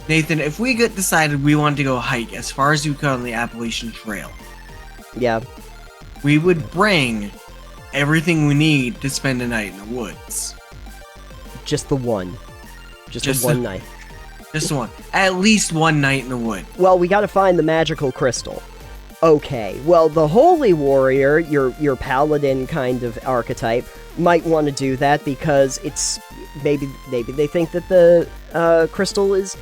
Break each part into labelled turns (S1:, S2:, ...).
S1: Nathan, if we decided we wanted to go hike as far as we could on the Appalachian Trail,
S2: Yeah.
S1: we would bring everything we need to spend a night in the woods.
S2: Just the one. Just the one night.
S1: Just one. At least one night in the wood.
S2: Well, we gotta find the magical crystal. Okay, well, the Holy Warrior, your paladin kind of archetype, might want to do that because it's... Maybe they think that the crystal is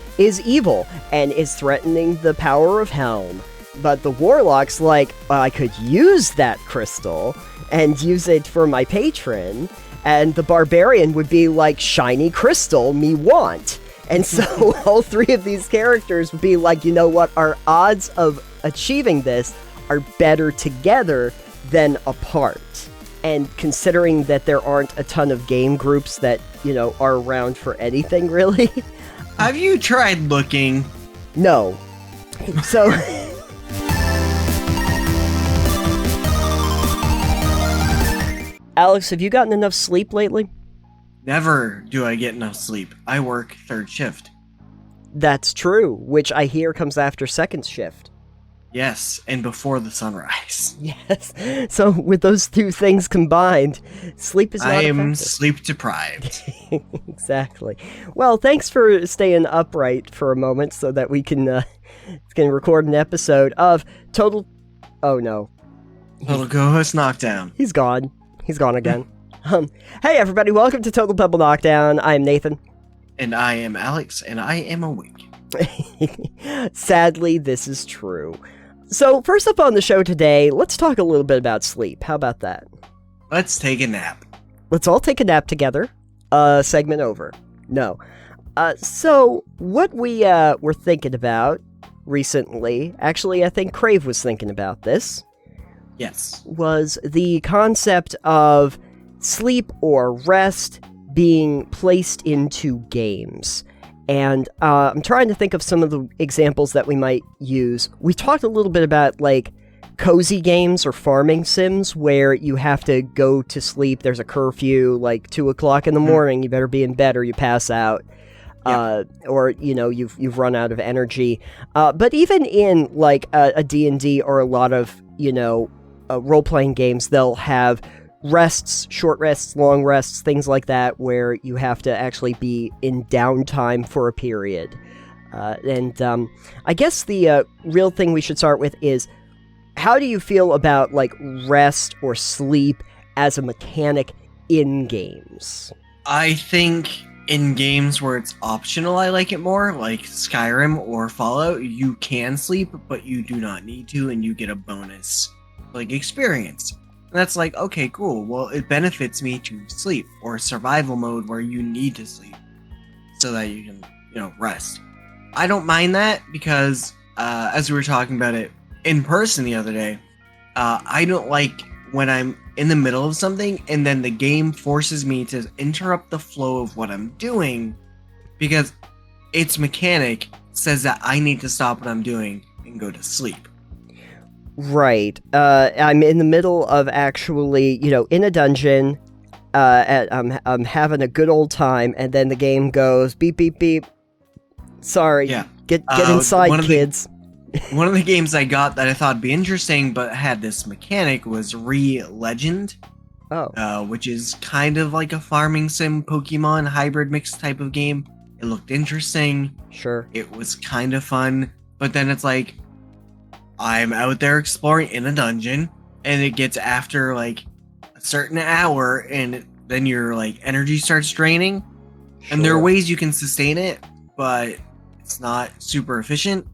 S2: evil and is threatening the power of Helm. But the Warlock's like, well, I could use that crystal and use it for my patron. And the Barbarian would be like, shiny crystal, me want. And so all three of these characters would be like, you know what, our odds of achieving this are better together than apart. And considering that there aren't a ton of game groups that, you know, are around for anything, really.
S1: Have you tried looking?
S2: No. So... Alex, have you gotten enough sleep lately?
S1: Never do I get enough sleep. I work third shift.
S2: That's true, which I hear comes after second shift.
S1: Yes, and before the sunrise.
S2: Yes. So with those two things combined, sleep is not
S1: I am
S2: effective.
S1: sleep deprived.
S2: Exactly. Well, thanks for staying upright for a moment so that we can record an episode of Total... Oh, no.
S1: Total Ghost Knockdown.
S2: He's gone. He's gone again. Hey, everybody. Welcome to Total Pebble Knockdown. I am Nathan.
S1: And I am Alex, and I am awake.
S2: Sadly, this is true. So, first up on the show today, let's talk a little bit about sleep. How about that?
S1: Let's take a nap.
S2: Let's all take a nap together. Segment over. No. So, what we were thinking about recently, actually, I think Crave was thinking about this,
S1: Yes.
S2: was the concept of sleep or rest being placed into games. And I'm trying to think of some of the examples that we might use. We talked a little bit about, like, cozy games or farming sims where you have to go to sleep. There's a curfew, like 2 o'clock in the morning. You better be in bed or you pass out. Or, you know, you've run out of energy. But even in, like, a D&D or a lot of, you know, role-playing games, they'll have rests, short rests, long rests, things like that, where you have to actually be in downtime for a period. I guess the real thing we should start with is, how do you feel about, like, rest or sleep as a mechanic in games?
S1: I think in games where it's optional, I like it more, like Skyrim or Fallout. You can sleep, but you do not need to, and you get a bonus, like, experience. And that's like, okay, cool. Well, it benefits me to sleep, or survival mode where you need to sleep so that you can, you know, rest. I don't mind that because, as we were talking about it in person the other day, I don't like when I'm in the middle of something and then the game forces me to interrupt the flow of what I'm doing because its mechanic says that I need to stop what I'm doing and go to sleep.
S2: Right. I'm in the middle of actually, you know, in a dungeon. I'm having a good old time, and then the game goes beep beep beep. Sorry.
S1: Yeah.
S2: Get inside, kids.
S1: One of the games I got that I thought would be interesting, but had this mechanic, was Legend.
S2: Oh.
S1: Which is kind of like a farming sim Pokemon hybrid mix type of game. It looked interesting.
S2: Sure.
S1: It was kind of fun, but then it's like, I'm out there exploring in a dungeon, and it gets after, like, a certain hour, and then your, like, energy starts draining. Sure. And there are ways you can sustain it, but it's not super efficient.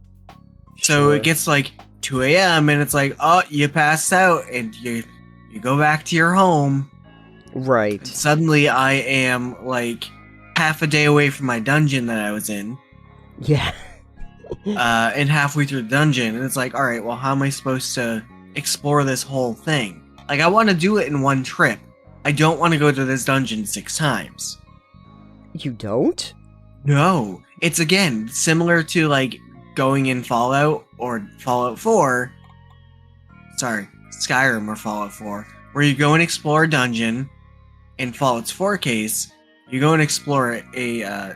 S1: So it gets, like, 2 a.m., and it's like, oh, you pass out, and you go back to your home.
S2: Right.
S1: And suddenly I am, like, half a day away from my dungeon that I was in.
S2: Yeah.
S1: And halfway through the dungeon, and it's like, all right, well, how am I supposed to explore this whole thing? Like, I want to do it in one trip. I don't want to go to this dungeon 6 times.
S2: You don't?
S1: No. It's, again, similar to, like, going in Fallout or Fallout 4. Sorry, Skyrim or Fallout 4. Where you go and explore a dungeon. In Fallout's 4 case, you go and explore a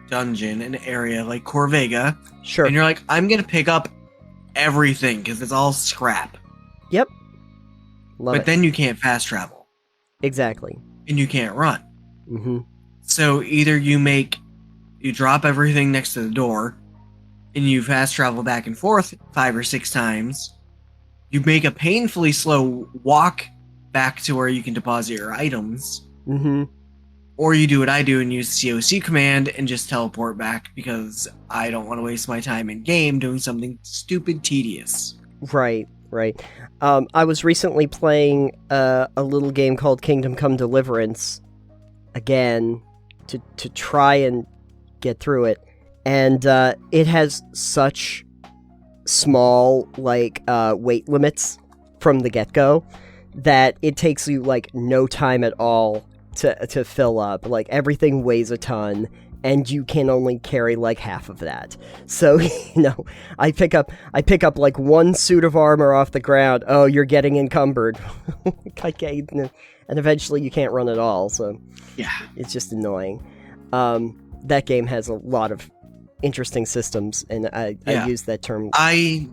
S1: dungeon, an area like Corvega,
S2: Sure.
S1: and you're like, I'm gonna pick up everything because it's all scrap.
S2: Yep. Love
S1: But
S2: it.
S1: then you can't fast travel.
S2: Exactly.
S1: And you can't run.
S2: Mm-hmm.
S1: So either you drop everything next to the door, and you fast travel back and forth 5 or 6 times. You make a painfully slow walk back to where you can deposit your items.
S2: Mm-hmm.
S1: Or you do what I do and use COC command and just teleport back because I don't want to waste my time in game doing something stupid tedious.
S2: Right. I was recently playing a little game called Kingdom Come Deliverance again to try and get through it, and it has such small weight limits from the get-go that it takes you no time at all to fill up. Like, everything weighs a ton, and you can only carry half of that. So, I pick up one suit of armor off the ground. Oh, you're getting encumbered. Okay, and eventually you can't run at all. So
S1: yeah,
S2: it's just annoying. That game has a lot of interesting systems, and I use that term.
S1: I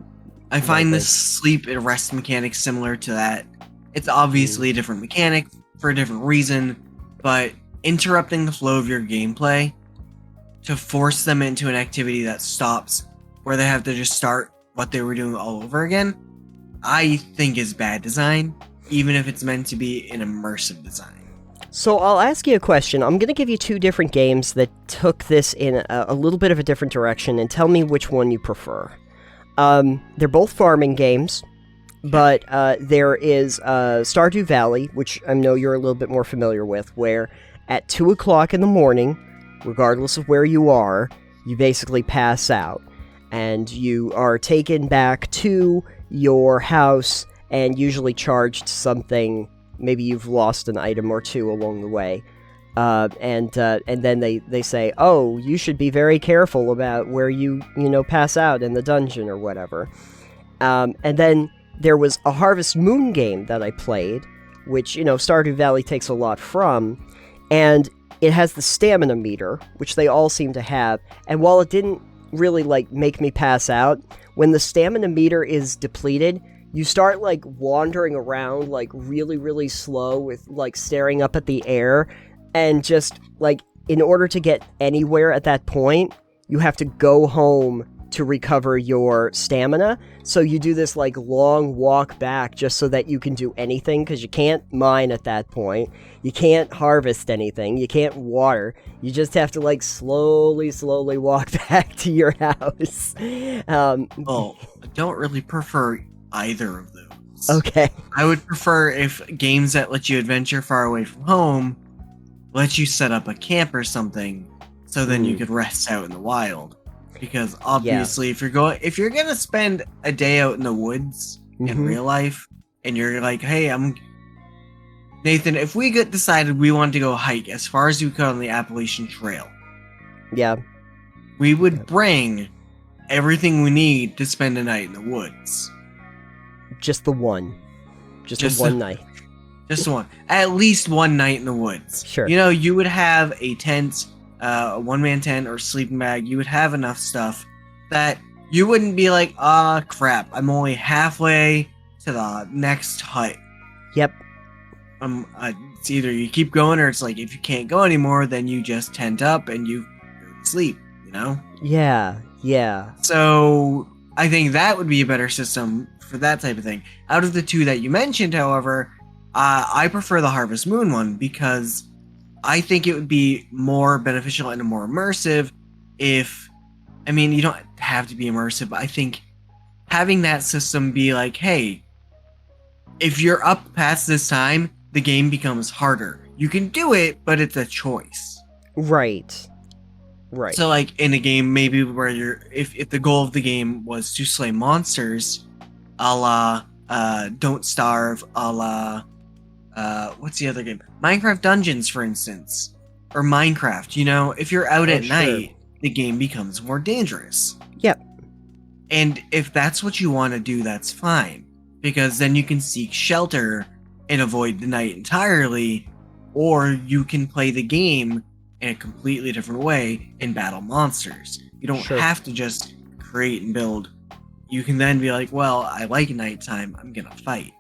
S1: find this sleep and rest mechanic similar to that. It's obviously a different mechanic for a different reason, but interrupting the flow of your gameplay to force them into an activity that stops where they have to just start what they were doing all over again, I think is bad design, even if it's meant to be an immersive design.
S2: So I'll ask you a question. I'm going to give you 2 different games that took this in a little bit of a different direction, and tell me which one you prefer. They're both farming games, but there is Stardew Valley, which I know you're a little bit more familiar with, where at 2 o'clock in the morning, regardless of where you are, you basically pass out, and you are taken back to your house and usually charged something. Maybe you've lost an item or 2 along the way. And then they say, oh, you should be very careful about where you pass out in the dungeon or whatever. And then there was a Harvest Moon game that I played, which, Stardew Valley takes a lot from, and it has the stamina meter, which they all seem to have, and while it didn't really, make me pass out, when the stamina meter is depleted, you start, wandering around, really, really slow with, staring up at the air, and just, in order to get anywhere at that point, you have to go home to recover your stamina. So you do this, long walk back just so that you can do anything, because you can't mine at that point. You can't harvest anything. You can't water. You just have to, slowly walk back to your house.
S1: I don't really prefer either of those.
S2: Okay.
S1: I would prefer if games that let you adventure far away from home let you set up a camp or something, so then you could rest out in the wild. Because obviously, if you're gonna spend a day out in the woods in real life, and you're like, hey, Nathan, if we decided we wanted to go hike as far as we could on the Appalachian Trail, we would bring everything we need to spend a night in the woods.
S2: Just the one. Just one night.
S1: Just one. At least one night in the woods.
S2: Sure.
S1: You would have a tent, a one-man tent or sleeping bag. You would have enough stuff that you wouldn't be like, crap, I'm only halfway to the next hut.
S2: Yep.
S1: It's either you keep going, or it's like, if you can't go anymore, then you just tent up and you sleep,
S2: Yeah.
S1: So I think that would be a better system for that type of thing. Out of the 2 that you mentioned, however, I prefer the Harvest Moon one, because I think it would be more beneficial and more immersive if, you don't have to be immersive, but I think having that system be like, hey, if you're up past this time, the game becomes harder. You can do it, but it's a choice.
S2: Right.
S1: So, in a game, maybe where if the goal of the game was to slay monsters, a la Don't Starve, a la what's the other game? Minecraft Dungeons, for instance, or Minecraft. If you're out at night, the game becomes more dangerous.
S2: Yep.
S1: And if that's what you want to do, that's fine, because then you can seek shelter and avoid the night entirely, or you can play the game in a completely different way and battle monsters. You don't
S2: Sure.
S1: have to just create and build. You can then be like, well, I like nighttime, I'm gonna fight.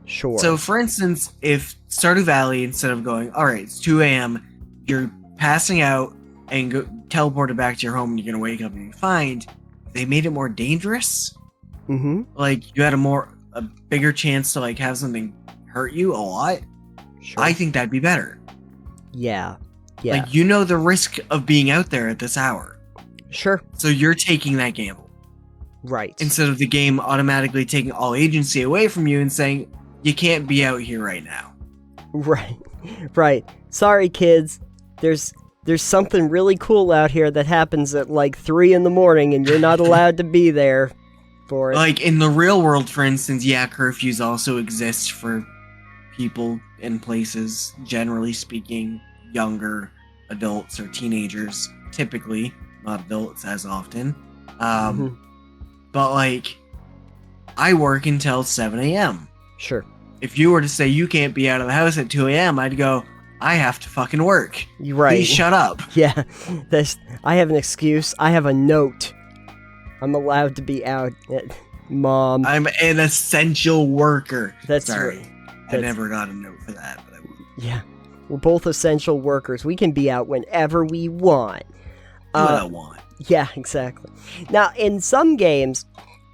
S2: Sure.
S1: So, for instance, if Stardew Valley, instead of going, all right, it's 2 a.m., you're passing out and teleported back to your home and you're going to wake up and you find they made it more dangerous.
S2: Mm-hmm.
S1: Like, you had a bigger chance to, like, have something hurt you a lot.
S2: Sure.
S1: I think that'd be better.
S2: Yeah. Yeah.
S1: Like, you know the risk of being out there at this hour.
S2: Sure.
S1: So you're taking that gamble.
S2: Right.
S1: Instead of the game automatically taking all agency away from you and saying, you can't be out here right now.
S2: Right. Right. Sorry, kids. There's something really cool out here that happens at like 3 a.m. and you're not allowed to be there for it.
S1: Like, in the real world, for instance, yeah, curfews also exist for people in places, generally speaking, younger adults or teenagers, typically, not adults as often. But, like, I work until 7 a.m.
S2: Sure.
S1: If you were to say you can't be out of the house at 2 a.m., I'd go, I have to fucking work.
S2: You're right.
S1: Please shut up.
S2: Yeah. I have an excuse. I have a note. I'm allowed to be out. Mom.
S1: I'm an essential worker.
S2: That's
S1: Sorry.
S2: right.
S1: I never got a note for that, but I will.
S2: Yeah. We're both essential workers. We can be out whenever we want.
S1: What I want.
S2: Yeah, exactly. Now, in some games,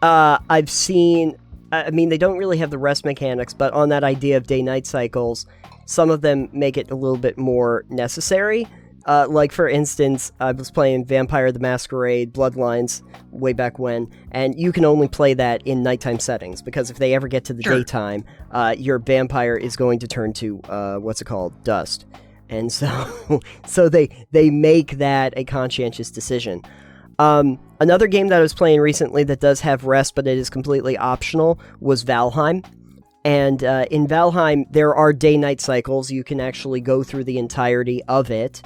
S2: I've seen... I mean, they don't really have the rest mechanics, but on that idea of day-night cycles, some of them make it a little bit more necessary. Like, for instance, I was playing Vampire the Masquerade Bloodlines way back when, and you can only play that in nighttime settings, because if they ever get to the daytime, your vampire is going to turn to, dust. And so they make that a conscientious decision. Another game that I was playing recently that does have rest, but it is completely optional, was Valheim. And in Valheim, there are day-night cycles. You can actually go through the entirety of it,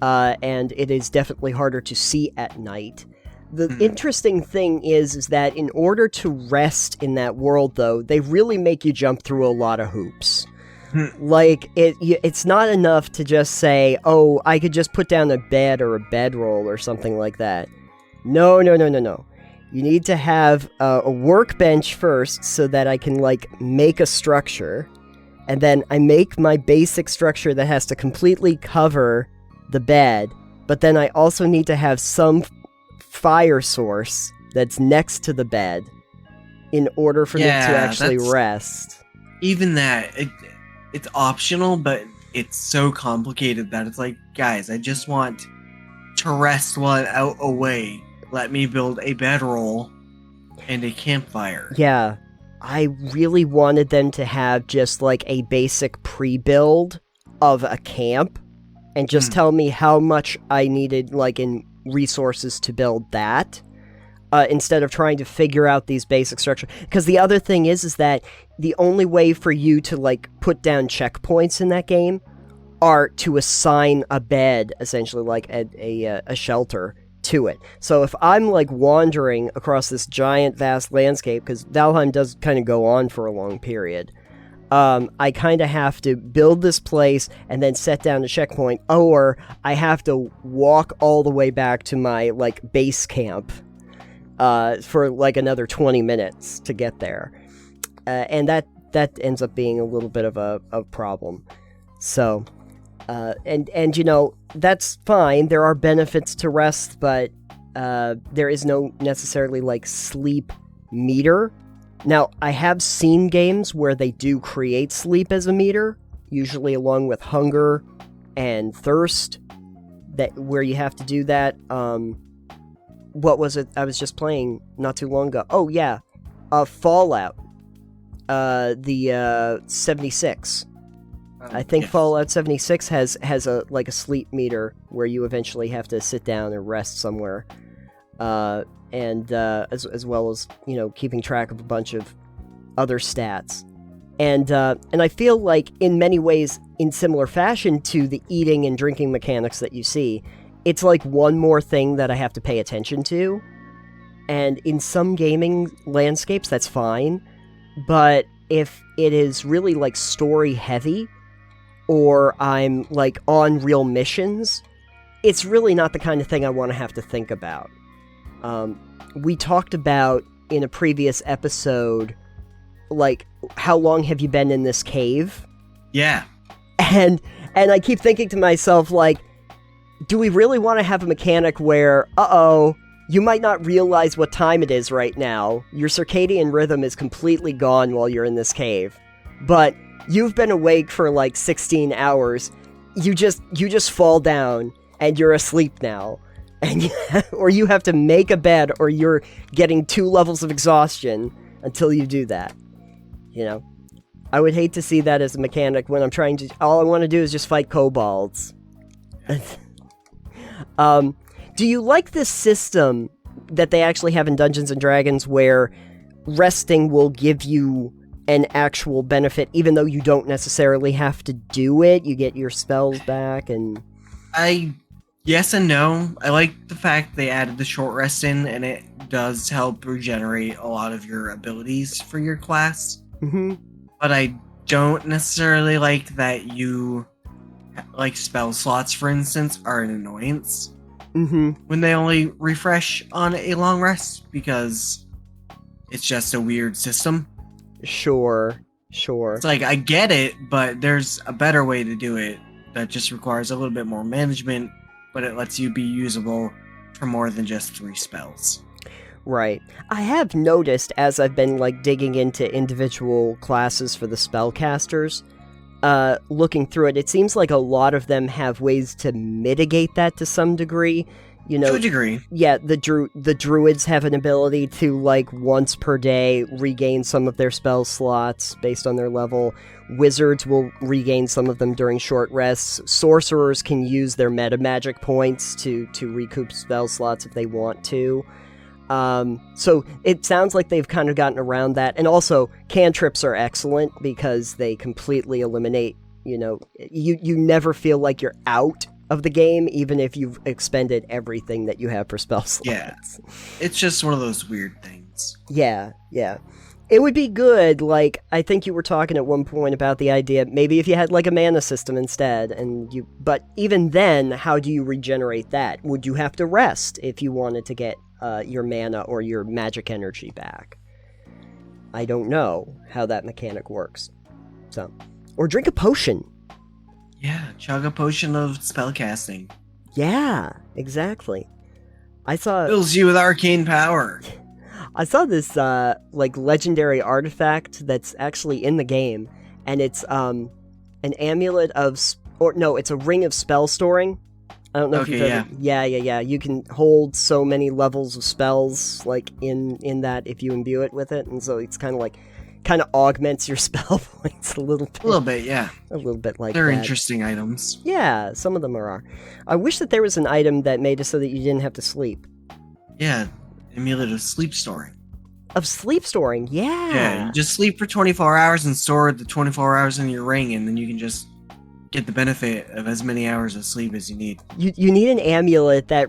S2: and it is definitely harder to see at night. The interesting thing is that in order to rest in that world, though, they really make you jump through a lot of hoops. Like, it's not enough to just say, oh, I could just put down a bed or a bedroll or something like that. No. You need to have a workbench first so that I can, like, make a structure. And then I make my basic structure that has to completely cover the bed. But then I also need to have some fire source that's next to the bed in order for me to actually rest.
S1: Even that, it's optional, but it's so complicated that it's like, guys, I just want to rest while I'm out away. Let me build a bedroll and a campfire.
S2: Yeah, I really wanted them to have just like a basic pre-build of a camp and just tell me how much I needed, like, in resources to build that, instead of trying to figure out these basic structures. Because the other thing is that the only way for you to, like, put down checkpoints in that game are to assign a bed, essentially, like a shelter to it. So if I'm, like, wandering across this giant, vast landscape, because Valheim does kind of go on for a long period, I kind of have to build this place and then set down a checkpoint, or I have to walk all the way back to my, like, base camp for, like, another 20 minutes to get there. And that ends up being a little bit of a problem. So... And you know, that's fine. There are benefits to rest, but there is no necessarily, like, sleep meter. Now, I have seen games where they do create sleep as a meter, usually along with hunger and thirst, where you have to do that. What was it I was just playing not too long ago? Oh, yeah. Fallout. The 76. I think
S1: Yes.
S2: Fallout 76 has a, like, a sleep meter where you eventually have to sit down and rest somewhere, and as well as, you know, keeping track of a bunch of other stats, and I feel like in many ways, in similar fashion to the eating and drinking mechanics that you see, it's like one more thing that I have to pay attention to, and in some gaming landscapes that's fine, but if it is really, like, story heavy, or I'm, like, on real missions, it's really not the kind of thing I want to have to think about. We talked about in a previous episode, like, how long have you been in this cave?
S1: Yeah.
S2: And I keep thinking to myself, like, do we really want to have a mechanic where, you might not realize what time it is right now. Your circadian rhythm is completely gone while you're in this cave. But you've been awake for like 16 hours. You just fall down and you're asleep now. And or you have to make a bed, or you're getting 2 levels of exhaustion until you do that. You know? I would hate to see that as a mechanic when I'm trying to... All I want to do is just fight kobolds. Do you like this system that they actually have in Dungeons & Dragons where resting will give you an actual benefit even though you don't necessarily have to do it? You get your spells back and...
S1: Yes and no. I like the fact they added the short rest in, and it does help regenerate a lot of your abilities for your class.
S2: Mm-hmm.
S1: But I don't necessarily like that like spell slots, for instance, are an annoyance.
S2: Mm-hmm.
S1: When they only refresh on a long rest, because it's just a weird system.
S2: Sure.
S1: It's like, I get it, but there's a better way to do it that just requires a little bit more management, but it lets you be usable for more than just 3 spells.
S2: Right. I have noticed, as I've been, like, digging into individual classes for the spellcasters, looking through it, it seems like a lot of them have ways to mitigate that to some degree. You know,
S1: to a degree.
S2: Yeah, the druids have an ability to, like, once per day regain some of their spell slots based on their level. Wizards will regain some of them during short rests. Sorcerers can use their meta magic points to recoup spell slots if they want to. So it sounds like they've kind of gotten around that. And also, cantrips are excellent because they completely eliminate, you know, you never feel like you're out of the game, even if you've expended everything that you have for spell slots.
S1: Yeah. It's just one of those weird things.
S2: Yeah. It would be good, like, I think you were talking at one point about the idea, maybe if you had, like, a mana system instead, but even then, how do you regenerate that? Would you have to rest if you wanted to get your mana or your magic energy back? I don't know how that mechanic works. So, or drink a potion.
S1: Yeah, chug a potion of spellcasting.
S2: Yeah, exactly.
S1: Fills you with arcane power.
S2: I saw this, like, legendary artifact that's actually in the game, and it's, an amulet of... it's a ring of spell storing. I don't know if you've ever... Yeah. You can hold so many levels of spells, like, in that if you imbue it with it, and so it's kind of augments your spell points a little bit.
S1: A little bit, yeah.
S2: A little bit like
S1: They're
S2: that.
S1: interesting items.
S2: Yeah, some of them are. I wish that there was an item that made it so that you didn't have to sleep.
S1: Yeah, amulet of sleep storing.
S2: Of sleep storing, yeah.
S1: Yeah, you just sleep for 24 hours and store the 24 hours in your ring, and then you can just get the benefit of as many hours of sleep as you need.
S2: You need an amulet that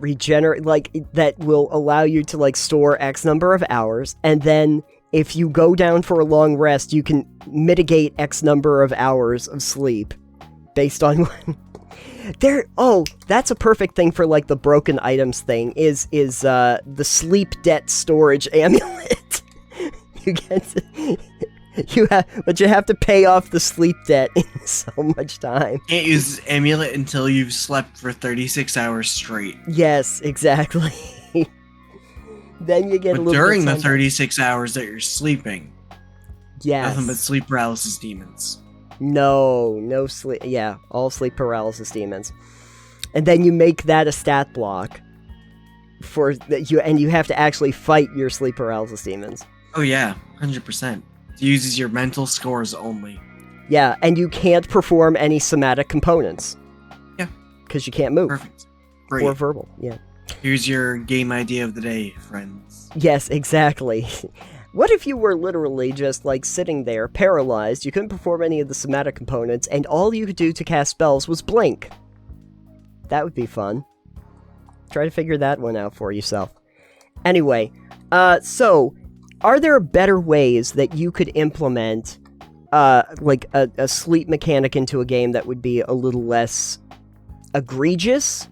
S2: that will allow you to, like, store X number of hours, and then if you go down for a long rest, you can mitigate X number of hours of sleep based on when... that's a perfect thing for, like, the broken items thing, is the sleep debt storage amulet. But you have to pay off the sleep debt in so much time.
S1: Can't use amulet until you've slept for 36 hours straight.
S2: Yes, exactly. Then you get a little
S1: during
S2: bit
S1: the 36 hours that you're sleeping,
S2: yes.
S1: Nothing but sleep paralysis demons.
S2: No sleep. Yeah, all sleep paralysis demons. And then you make that a stat block and you have to actually fight your sleep paralysis demons.
S1: Oh yeah, 100%. It uses your mental scores only.
S2: Yeah, and you can't perform any somatic components.
S1: Yeah.
S2: Because you can't move.
S1: Perfect. Great.
S2: Or verbal, yeah.
S1: Here's your game idea of the day, friends.
S2: Yes, exactly. What if you were literally just, like, sitting there, paralyzed, you couldn't perform any of the somatic components, and all you could do to cast spells was blink? That would be fun. Try to figure that one out for yourself. Anyway, so, are there better ways that you could implement, like, a sleep mechanic into a game that would be a little less egregious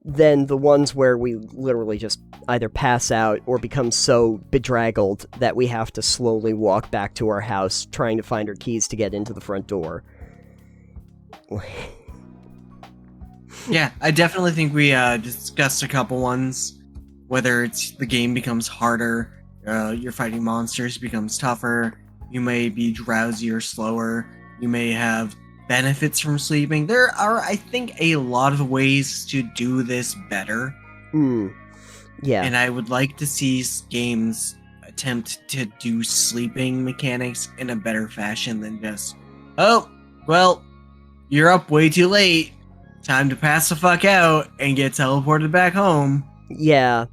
S2: than the ones where we literally just either pass out or become so bedraggled that we have to slowly walk back to our house trying to find our keys to get into the front door.
S1: Yeah, I definitely think we discussed a couple ones. Whether it's the game becomes harder, you're fighting monsters becomes tougher, you may be drowsy or slower, you may have benefits from sleeping. There are, I think, a lot of ways to do this better.
S2: Yeah.
S1: And I would like to see games attempt to do sleeping mechanics in a better fashion than just, oh, well, you're up way too late. Time to pass the fuck out and get teleported back home.
S2: Yeah.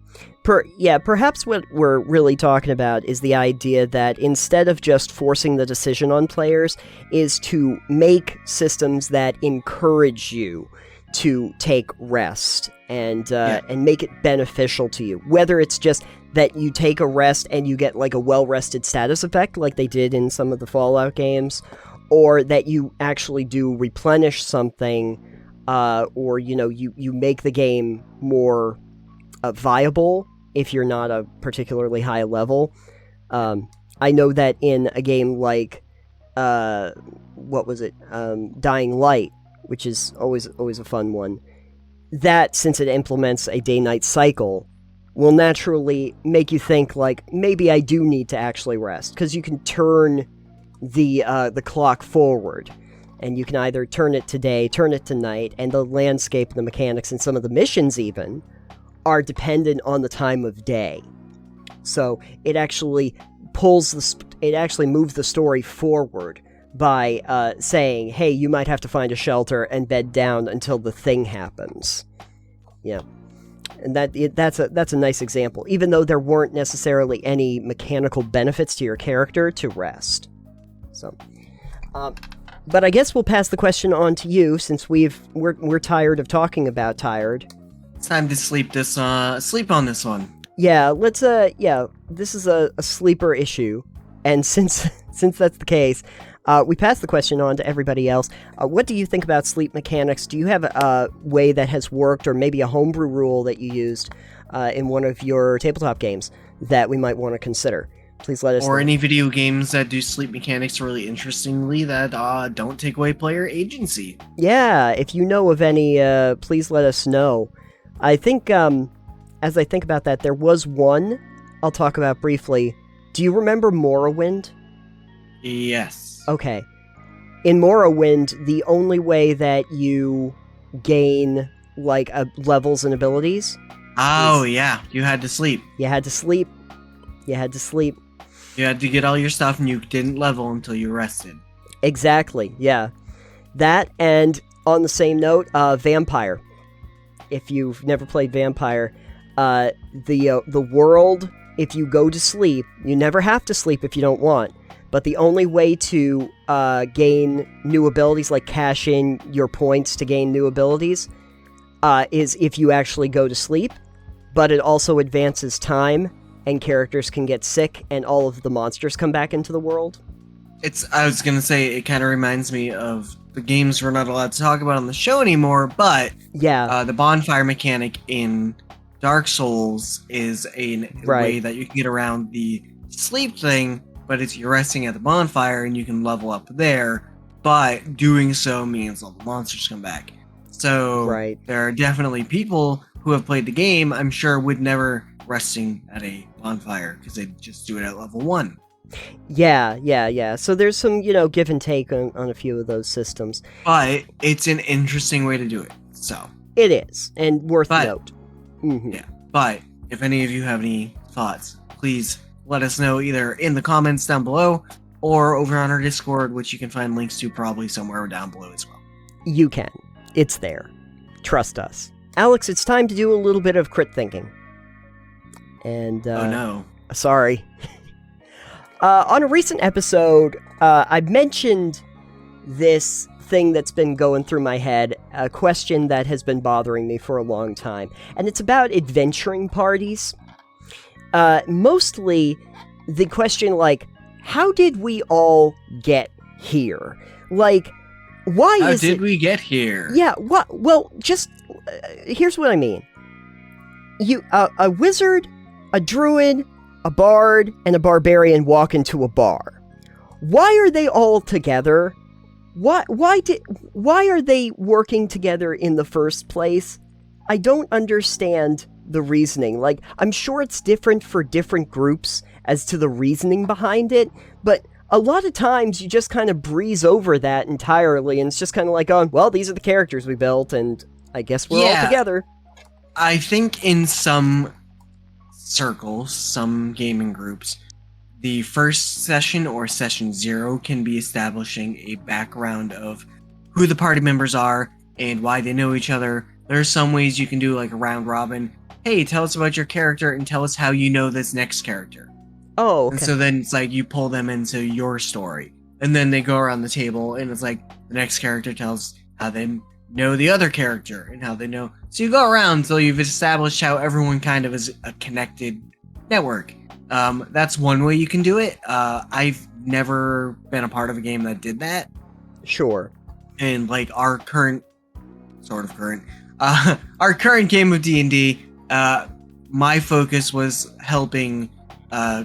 S2: Perhaps what we're really talking about is the idea that instead of just forcing the decision on players, is to make systems that encourage you to take rest and make it beneficial to you. Whether it's just that you take a rest and you get like a well-rested status effect like they did in some of the Fallout games, or that you actually do replenish something, or you make the game more viable if you're not a particularly high level. I know that in a game like Dying Light, which is always a fun one, that, since it implements a day-night cycle, will naturally make you think, like, maybe I do need to actually rest, because you can turn the clock forward, and you can either turn it to day, turn it to night, and the landscape, the mechanics, and some of the missions even are dependent on the time of day. So it actually moves the story forward by saying, hey, you might have to find a shelter and bed down until the thing happens. Yeah. And that's a nice example, even though there weren't necessarily any mechanical benefits to your character to rest. So, but I guess we'll pass the question on to you, since we're tired of talking about tired.
S1: It's time to sleep on this one.
S2: Yeah, let's this is a sleeper issue, and since that's the case, we pass the question on to everybody else. What do you think about sleep mechanics? Do you have a way that has worked, or maybe a homebrew rule that you used in one of your tabletop games that we might want to consider? Please let us know.
S1: Or any video games that do sleep mechanics really interestingly that don't take away player agency.
S2: Yeah, if you know of any, please let us know. I think, as I think about that, there was one I'll talk about briefly. Do you remember Morrowind?
S1: Yes.
S2: Okay. In Morrowind, the only way that you gain, like, levels and abilities...
S1: Oh, yeah. You had to sleep.
S2: You had to sleep. You had to get all your stuff, and you didn't level until you rested. Exactly, yeah. That, and on the same note, Vampire. If you've never played Vampire, the world, if you go to sleep, you never have to sleep if you don't want, but the only way to gain new abilities, like cash in your points to gain new abilities, is if you actually go to sleep, but it also advances time, and characters can get sick, and all of the monsters come back into the world. I was gonna say, it kind of reminds me of the games we're not allowed to talk about on the show anymore, but yeah,
S1: the bonfire mechanic in Dark Souls is a way that you can get around the sleep thing, but it's you're resting at the bonfire and you can level up there, but doing so means all the monsters come back. So there are definitely people who have played the game, I'm sure, would never resting at a bonfire because they just do it at level 1.
S2: Yeah. So there's some, give and take on a few of those systems. But
S1: it's an interesting way to do it, so.
S2: It is, and worth note. Mm-hmm.
S1: Yeah, but if any of you have any thoughts, please let us know either in the comments down below or over on our Discord, which you can find links to probably somewhere down below as well.
S2: You can. It's there. Trust us. Alex, it's time to do a little bit of crit thinking. And,
S1: oh no.
S2: Sorry. On a recent episode, I mentioned this thing that's been going through my head, a question that has been bothering me for a long time, and it's about adventuring parties. Mostly the question, like, how did we all get here? Like, why
S1: How did we get here?
S2: Yeah, well, just here's what I mean. A wizard, a druid, a bard, and a barbarian walk into a bar. Why are they all together? Why are they working together in the first place? I don't understand the reasoning. Like, I'm sure it's different for different groups as to the reasoning behind it, but a lot of times you just kind of breeze over that entirely, and it's just kind of like, oh, well, these are the characters we built, and I guess we're all together.
S1: I think in some circles, some gaming groups, the first session or session 0 can be establishing a background of who the party members are and why they know each other. There are some ways you can do like a round robin. Hey, tell us about your character and tell us how you know this next character.
S2: Oh, okay.
S1: And so then it's like you pull them into your story. And then they go around the table and it's like the next character tells how they know the other character and how they know. So you go around until you've established how everyone kind of is a connected network. That's one way you can do it. I've never been a part of a game that did that.
S2: Sure.
S1: And like our current game of D&D, my focus was helping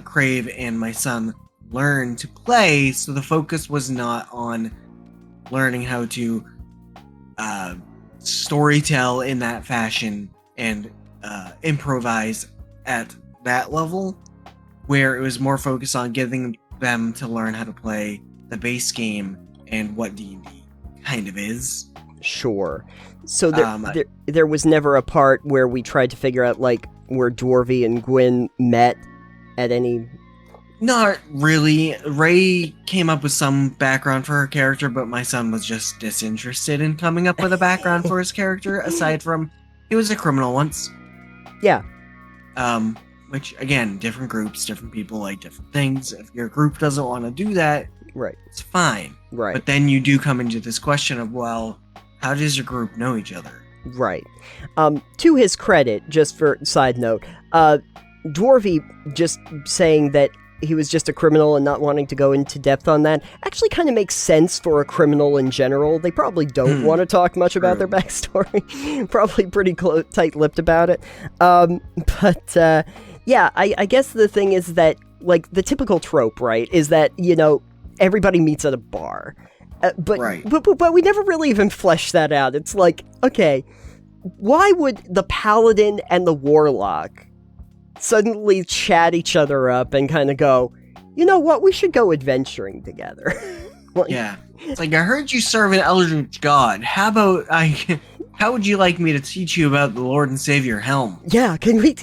S1: Crave and my son learn to play, so the focus was not on learning how to storytell in that fashion and improvise at that level, where it was more focused on getting them to learn how to play the base game and what D&D kind of is.
S2: Sure. So there was never a part where we tried to figure out, like, where Dwarvy and Gwyn met at any...
S1: Not really. Ray came up with some background for her character, but my son was just disinterested in coming up with a background for his character, aside from he was a criminal once.
S2: Yeah.
S1: Which, again, different groups, different people like different things. If your group doesn't want to do that,
S2: right,
S1: it's fine.
S2: Right.
S1: But then you do come into this question of, well, how does your group know each other?
S2: Right. To his credit, just for side note, Dwarvy just saying that he was just a criminal and not wanting to go into depth on that actually kind of makes sense for a criminal in general. They probably don't want to talk much about their backstory. Probably pretty tight-lipped about it. Yeah, I guess the thing is that, like, the typical trope, right, is that, you know, everybody meets at a bar. But we never really even flesh that out. It's like, okay, why would the paladin and the warlock suddenly chat each other up and kind of go, you know what, we should go adventuring together? Like,
S1: yeah. It's like, I heard you serve an eldritch god. How would you like me to teach you about the Lord and Savior Helm?
S2: Yeah, can we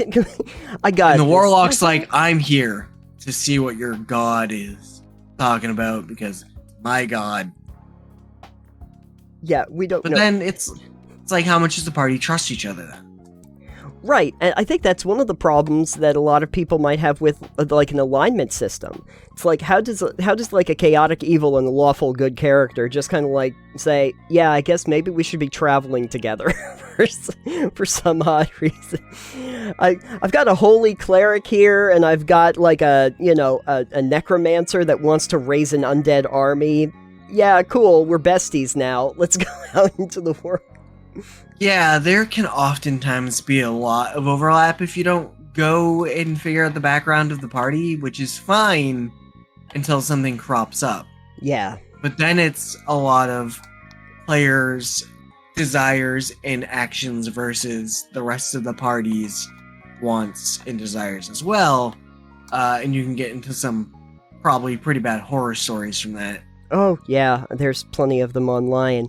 S2: I got
S1: it. And the warlock's like, I'm here to see what your god is talking about, because my god.
S2: Yeah, we don't know.
S1: But then it's like, how much does the party trust each other then?
S2: Right, and I think that's one of the problems that a lot of people might have with, like, an alignment system. It's like, how does like a chaotic evil and a lawful good character just kind of like say, yeah, I guess maybe we should be traveling together for some odd reason. I've got a holy cleric here, and I've got like a necromancer that wants to raise an undead army. Yeah, cool, we're besties now. Let's go out into the world.
S1: Yeah, there can oftentimes be a lot of overlap if you don't go and figure out the background of the party, which is fine until something crops up.
S2: Yeah.
S1: But then it's a lot of players' desires and actions versus the rest of the party's wants and desires as well. And you can get into some probably pretty bad horror stories from that.
S2: Oh, yeah, there's plenty of them online.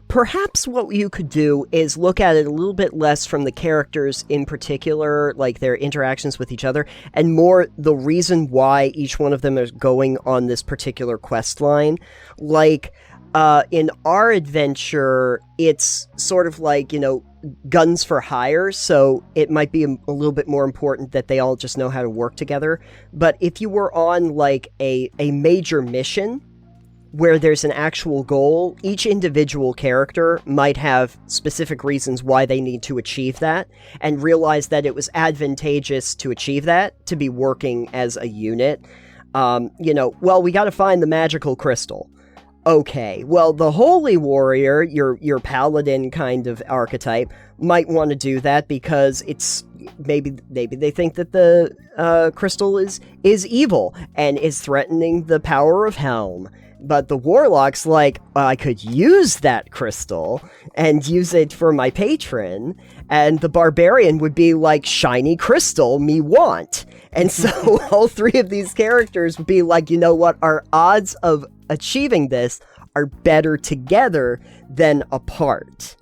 S2: Perhaps what you could do is look at it a little bit less from the characters in particular, like their interactions with each other, and more the reason why each one of them is going on this particular quest line. Like, in our adventure, it's sort of like, guns for hire, so it might be a little bit more important that they all just know how to work together. But if you were on, like, a major mission where there's an actual goal, each individual character might have specific reasons why they need to achieve that, and realize that it was advantageous to achieve that, to be working as a unit. We gotta find the magical crystal. Okay, well, the Holy Warrior, your paladin kind of archetype, might want to do that because it's maybe they think that the crystal is evil and is threatening the power of Helm. But the warlock's like, I could use that crystal and use it for my patron, and the barbarian would be like, shiny crystal, me want. And so all three of these characters would be like, you know what, our odds of achieving this are better together than apart.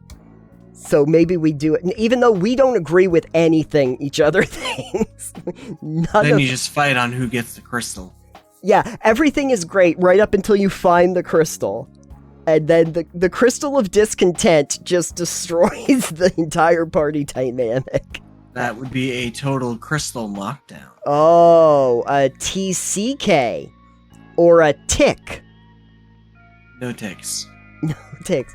S2: So maybe we do it, even though we don't agree with anything each other thinks.
S1: Then you just fight on who gets the crystal.
S2: Yeah, everything is great right up until you find the crystal. And then the crystal of discontent just destroys the entire party dynamic.
S1: That would be a total crystal knockdown.
S2: Oh, a TCK. Or a tick.
S1: No ticks.
S2: No ticks.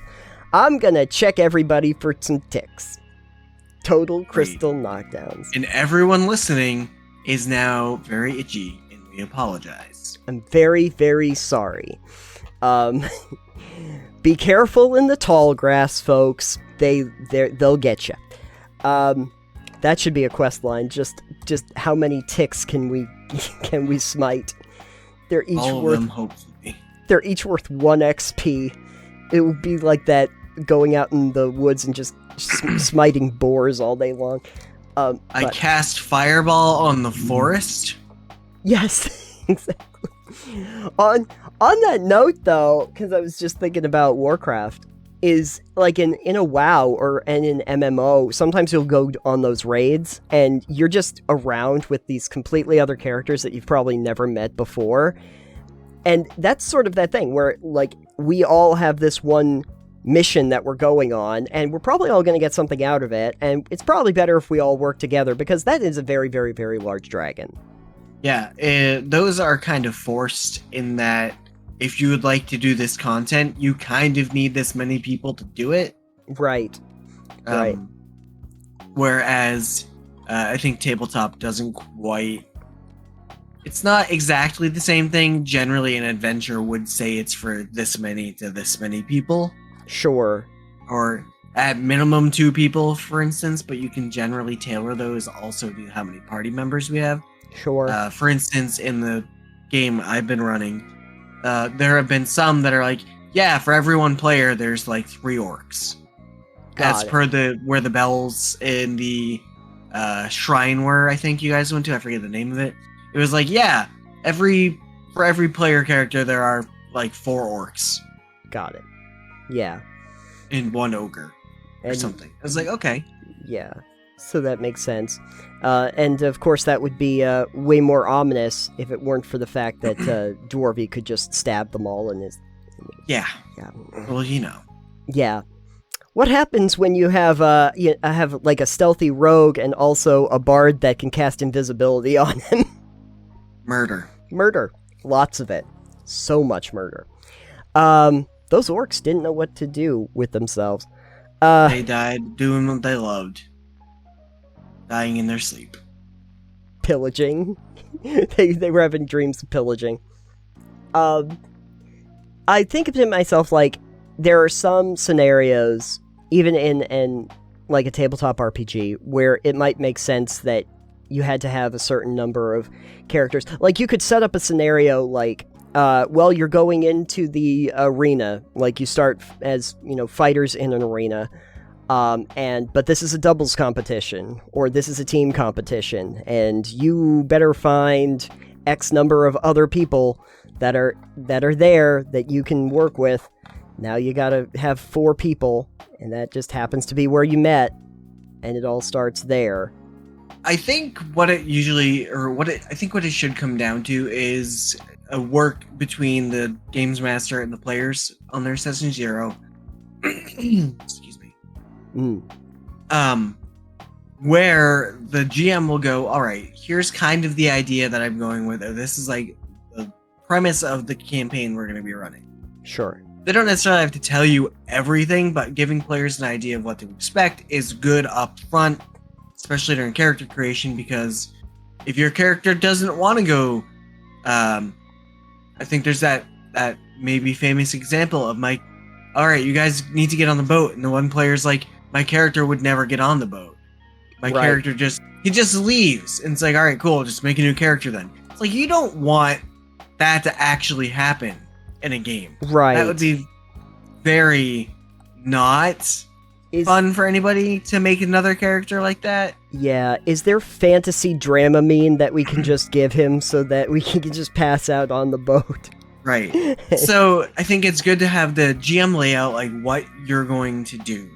S2: I'm gonna check everybody for some ticks. Total crystal knockdowns.
S1: And everyone listening is now very itchy, and we apologize.
S2: I'm very, very sorry. Be careful in the tall grass, folks. They'll get you. That should be a quest line. Just how many ticks can we smite? They're each
S1: all of them, hopefully.
S2: They're each worth 1 XP. It would be like that going out in the woods and just smiting boars all day long.
S1: I cast Fireball on the forest.
S2: Yes, exactly. On that note, though, because I was just thinking about Warcraft, is like in a WoW and in MMO, sometimes you'll go on those raids and you're just around with these completely other characters that you've probably never met before. And that's sort of that thing where, like, we all have this one mission that we're going on, and we're probably all going to get something out of it, and it's probably better if we all work together, because that is a very, very, very large dragon.
S1: Yeah, those are kind of forced in that if you would like to do this content, you kind of need this many people to do it.
S2: Right. Right.
S1: Whereas, I think Tabletop doesn't quite... It's not exactly the same thing. Generally, an adventure would say it's for this many to this many people.
S2: Sure.
S1: Or at minimum 2 people, for instance, but you can generally tailor those also to how many party members we have.
S2: Sure.
S1: For instance, in the game I've been running, there have been some that are like, yeah, for every 1 player, there's like 3 orcs. As per where the bells in the shrine were, I think you guys went to. I forget the name of it. It was like, yeah, for every player character, there are like 4 orcs.
S2: Got it. Yeah.
S1: And 1 ogre. Or something. I was like, okay.
S2: Yeah. So that makes sense. And of course, that would be way more ominous if it weren't for the fact that Dwarvy could just stab them all in his...
S1: Yeah. Well, you know.
S2: Yeah. What happens when you have like a stealthy rogue and also a bard that can cast invisibility on him?
S1: Murder.
S2: Murder. Lots of it. So much murder. Those orcs didn't know what to do with themselves.
S1: They died doing what they loved. Dying in their sleep.
S2: Pillaging. they were having dreams of pillaging. I think to myself, like, there are some scenarios, even in like a tabletop RPG, where it might make sense that you had to have a certain number of characters. Like, you could set up a scenario like, well, you're going into the arena, like you start as, fighters in an arena, but this is a doubles competition, or this is a team competition, and you better find X number of other people that are there that you can work with. Now you gotta have 4 people, and that just happens to be where you met, and it all starts there.
S1: I think what it should come down to is a work between the games master and the players on their session 0. Excuse me. Where the GM will go, all right, here's kind of the idea that I'm going with. This is like the premise of the campaign we're going to be running.
S2: Sure.
S1: They don't necessarily have to tell you everything, but giving players an idea of what to expect is good up front, especially during character creation, because if your character doesn't want to go, I think there's that maybe famous example of my, all right, you guys need to get on the boat, and the one player's like, my character would never get on the boat. My character he just leaves, and it's like, all right, cool, just make a new character then. It's like, you don't want that to actually happen in a game.
S2: Right.
S1: That would be very not fun for anybody to make another character like that.
S2: Yeah. Is there fantasy Dramamine that we can just give him so that we can just pass out on the boat?
S1: Right. So I think it's good to have the GM layout, like what you're going to do,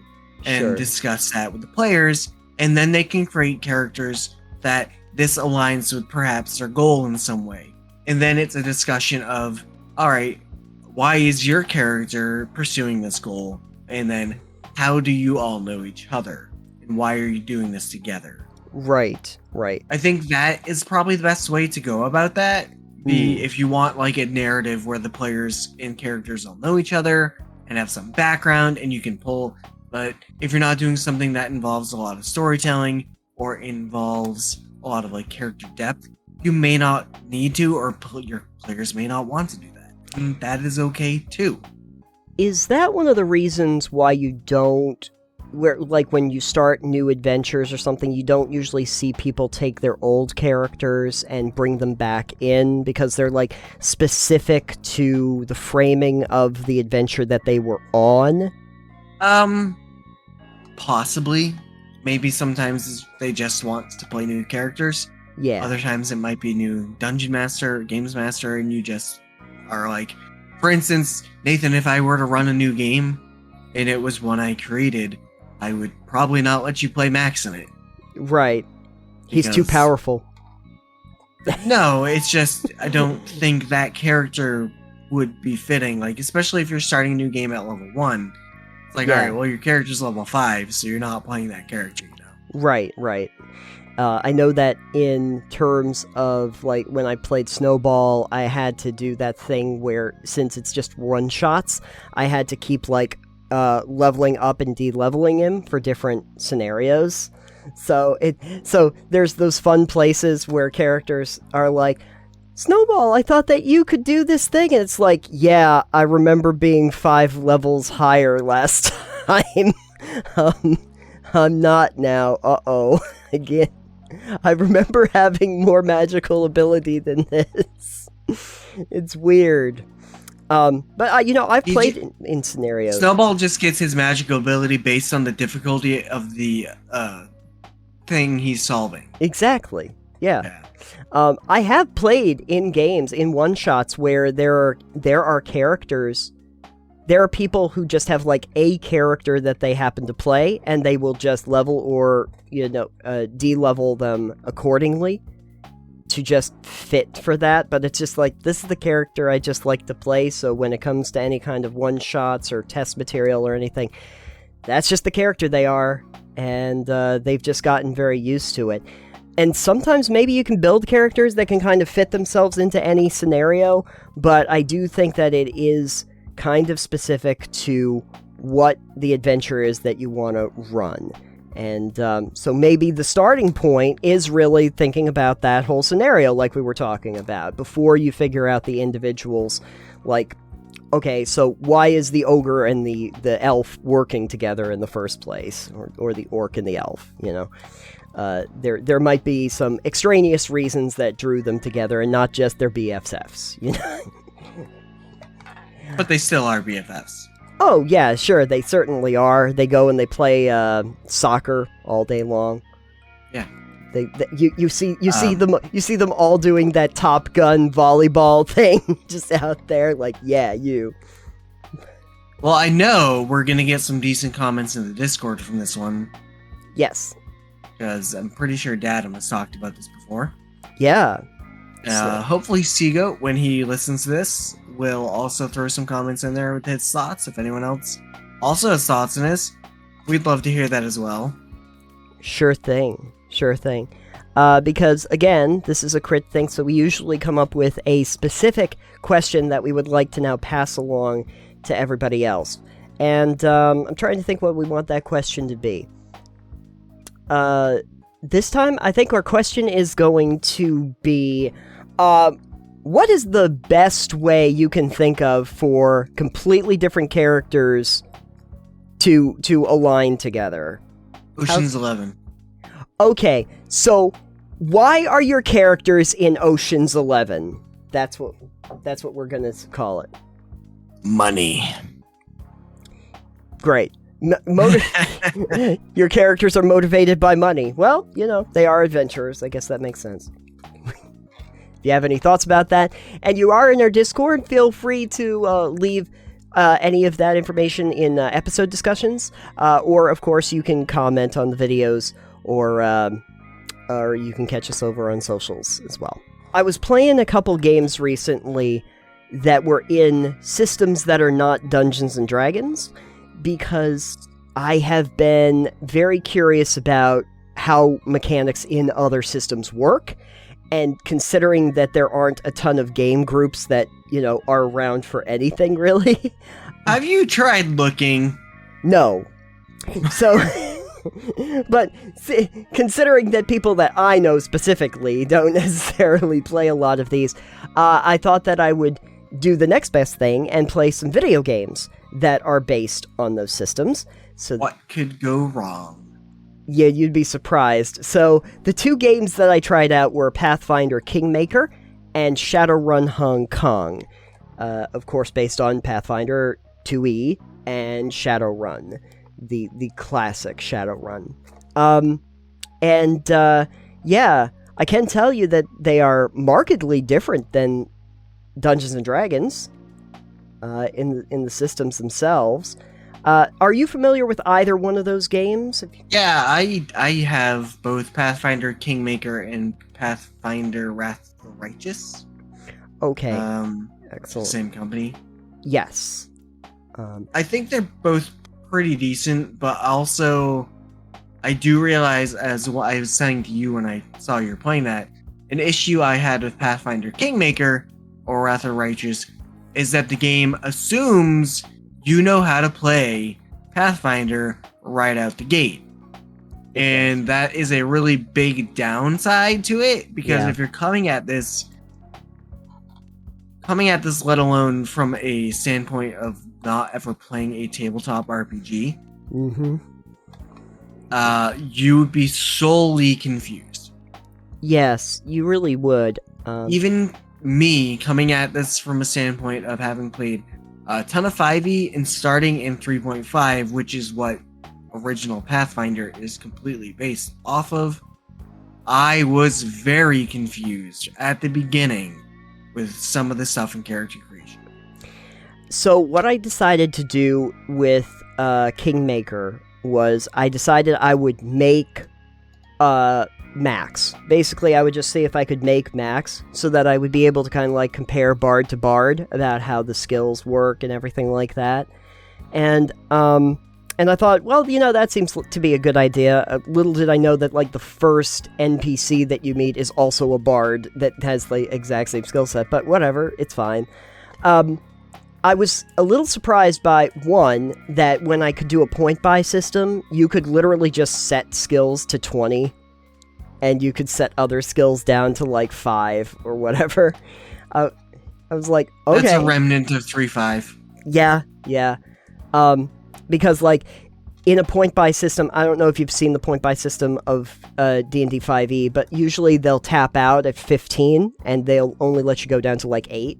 S1: and discuss that with the players, and then they can create characters that this aligns with perhaps their goal in some way. And then it's a discussion of, all right, why is your character pursuing this goal? And then how do you all know each other? And why are you doing this together?
S2: Right.
S1: I think that is probably the best way to go about that. If you want like a narrative where the players and characters all know each other and have some background and you can pull. But if you're not doing something that involves a lot of storytelling or involves a lot of like character depth, you may not need to, or your players may not want to do that. And that is okay too.
S2: Is that one of the reasons why you don't, when you start new adventures or something, you don't usually see people take their old characters and bring them back in because they're like specific to the framing of the adventure that they were on?
S1: Possibly. Maybe sometimes they just want to play new characters.
S2: Yeah.
S1: Other times it might be new dungeon master, games master, and you just are like, for instance, Nathan, if I were to run a new game and it was one I created, I would probably not let you play Max in it.
S2: Right. He's too powerful.
S1: No, it's just, I don't think that character would be fitting, like, especially if you're starting a new game at level 1. It's like, all right, well, your character's level 5, so you're not playing that character, you know?
S2: Right. I know that in terms of, like, when I played Snowball, I had to do that thing where, since it's just one-shots, I had to keep, like, leveling up and de-leveling him for different scenarios. So there's those fun places where characters are like, Snowball, I thought that you could do this thing. And it's like, yeah, I remember being 5 levels higher last time. I'm not now. Uh-oh. Again. I remember having more magical ability than this. It's weird. But, I've played in scenarios.
S1: Snowball just gets his magical ability based on the difficulty of the thing he's solving.
S2: Exactly. Yeah. I have played in games, in one-shots, where there are characters. There are people who just have, like, a character that they happen to play, and they will just level or, de-level them accordingly to just fit for that. But it's just like, this is the character I just like to play, so when it comes to any kind of one-shots or test material or anything, that's just the character they are, and they've just gotten very used to it. And sometimes maybe you can build characters that can kind of fit themselves into any scenario, but I do think that it is kind of specific to what the adventure is that you want to run. And so maybe the starting point is really thinking about that whole scenario like we were talking about, before you figure out the individuals, like, okay, so why is the ogre and the elf working together in the first place? Or the orc and the elf, There might be some extraneous reasons that drew them together, and not just their BFFs,
S1: But they still are BFFs.
S2: Oh yeah, sure, they certainly are. They go and they play soccer all day long.
S1: Yeah.
S2: You see them all doing that Top Gun volleyball thing just out there, like, yeah, you.
S1: Well, I know we're gonna get some decent comments in the Discord from this one.
S2: Yes.
S1: Because I'm pretty sure Datum has talked about this before.
S2: Yeah.
S1: Hopefully Seagoat, when he listens to this, will also throw some comments in there with his thoughts. If anyone else also has thoughts on this, we'd love to hear that as well.
S2: Sure thing. Because, again, this is a crit thing, so we usually come up with a specific question that we would like to now pass along to everybody else. And I'm trying to think what we want that question to be. This time, I think our question is going to be, what is the best way you can think of for completely different characters to align together?
S1: Ocean's 11.
S2: Okay, so why are your characters in Ocean's 11? That's what we're gonna call it.
S1: Money.
S2: Great. Your characters are motivated by money. Well, they are adventurers. I guess that makes sense. If you have any thoughts about that, and you are in our Discord, feel free to leave any of that information in episode discussions, or of course you can comment on the videos, or you can catch us over on socials as well. I was playing a couple games recently that were in systems that are not Dungeons and Dragons, because I have been very curious about how mechanics in other systems work, and considering that there aren't a ton of game groups that, are around for anything, really.
S1: Have you tried looking?
S2: No. So, but considering that people that I know specifically don't necessarily play a lot of these, I thought that I would do the next best thing and play some video games that are based on those systems. So
S1: what could go wrong?
S2: Yeah, you'd be surprised. So the two games that I tried out were Pathfinder Kingmaker and Shadowrun Hong Kong. Of course, based on Pathfinder 2e and Shadowrun, the classic Shadowrun. Yeah, I can tell you that they are markedly different than Dungeons and Dragons in the systems themselves. Are you familiar with either one of those games?
S1: Yeah, I have both Pathfinder Kingmaker and Pathfinder Wrath of the Righteous.
S2: Okay, excellent.
S1: Same company.
S2: Yes.
S1: I think they're both pretty decent, but also I do realize, as what I was saying to you when I saw you were playing that, an issue I had with Pathfinder Kingmaker or Wrath of the Righteous is that the game assumes you know how to play Pathfinder right out the gate. And that is a really big downside to it, because if you're coming at this, let alone from a standpoint of not ever playing a tabletop RPG, you would be solely confused.
S2: Yes, you really would.
S1: Even me coming at this from a standpoint of having played a ton of 5e and starting in 3.5, which is what original Pathfinder is completely based off of, I was very confused at the beginning with some of the stuff in character creation.
S2: So what I decided to do with Kingmaker was I decided I would make max. Basically, I would just see if I could make max so that I would be able to kind of like compare bard to bard about how the skills work and everything like that. And I thought, well, that seems to be a good idea. Little did I know that like the first NPC that you meet is also a bard that has the exact same skill set, but whatever, it's fine. I was a little surprised by, one, that when I could do a point buy system, you could literally just set skills to 20, and you could set other skills down to like 5 or whatever. I was like, okay.
S1: That's a remnant of 3.5.
S2: Yeah. Because like in a point buy system, I don't know if you've seen the point buy system of D&D 5e, but usually they'll tap out at 15 and they'll only let you go down to like 8.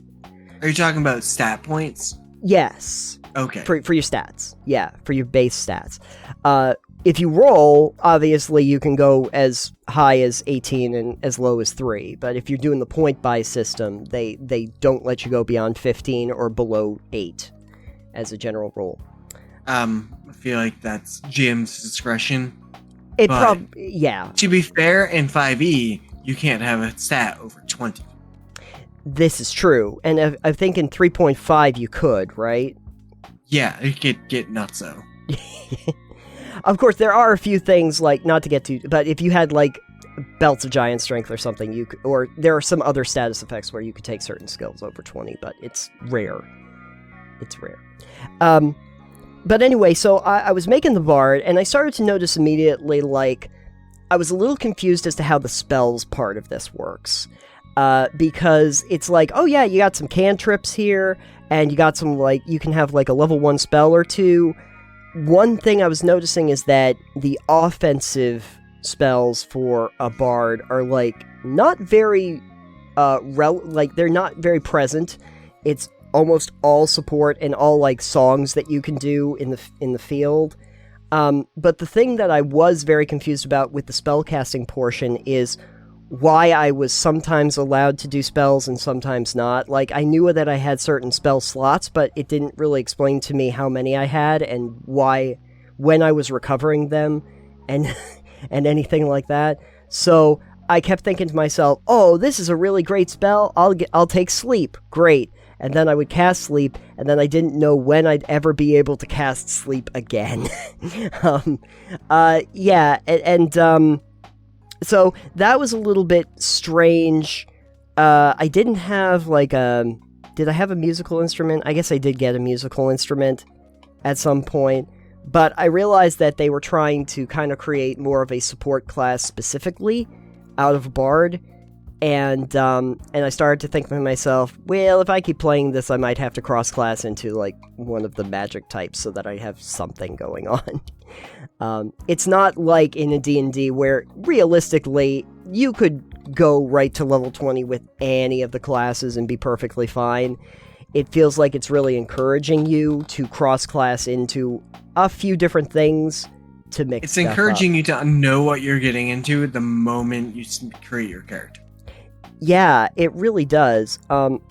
S1: Are you talking about stat points?
S2: Yes.
S1: Okay.
S2: For your stats. Yeah, for your base stats. If you roll, obviously you can go as high as 18 and as low as 3, but if you're doing the point buy system, they don't let you go beyond 15 or below 8 as a general rule.
S1: I feel like that's GM's discretion.
S2: Yeah.
S1: To be fair, in 5e, you can't have a stat over 20.
S2: This is true, and I think in 3.5 you could, right?
S1: Yeah, it could get nutso.
S2: Of course, there are a few things, like, not to get to, but if you had, like, belts of giant strength or something, you could, or there are some other status effects where you could take certain skills over 20, but it's rare. It's rare. But anyway, so I was making the bard, and I started to notice immediately, like, I was a little confused as to how the spells part of this works. because it's like, oh yeah, you got some cantrips here, and you got some, like, you can have like a level 1 spell or two. One thing I was noticing is that the offensive spells for a bard are like not very like they're not very present. It's almost all support and all like songs that you can do in the field. But the thing that I was very confused about with the spellcasting portion is why I was sometimes allowed to do spells and sometimes not. Like, I knew that I had certain spell slots, but it didn't really explain to me how many I had and why, when I was recovering them, and and anything like that. So I kept thinking to myself, oh, this is a really great spell, I'll take sleep, great. And then I would cast sleep, and then I didn't know when I'd ever be able to cast sleep again. So that was a little bit strange. I didn't have like did I have a musical instrument? I guess I did get a musical instrument at some point, but I realized that they were trying to kind of create more of a support class specifically out of Bard, and I started to think to myself, well, if I keep playing this, I might have to cross-class into like one of the magic types so that I have something going on. It's not like in a D&D where, realistically, you could go right to level 20 with any of the classes and be perfectly fine. It feels like it's really encouraging you to cross-class into a few different things to mix
S1: It's
S2: stuff
S1: encouraging
S2: up.
S1: you to know what you're getting into the moment you create your character.
S2: Yeah, it really does.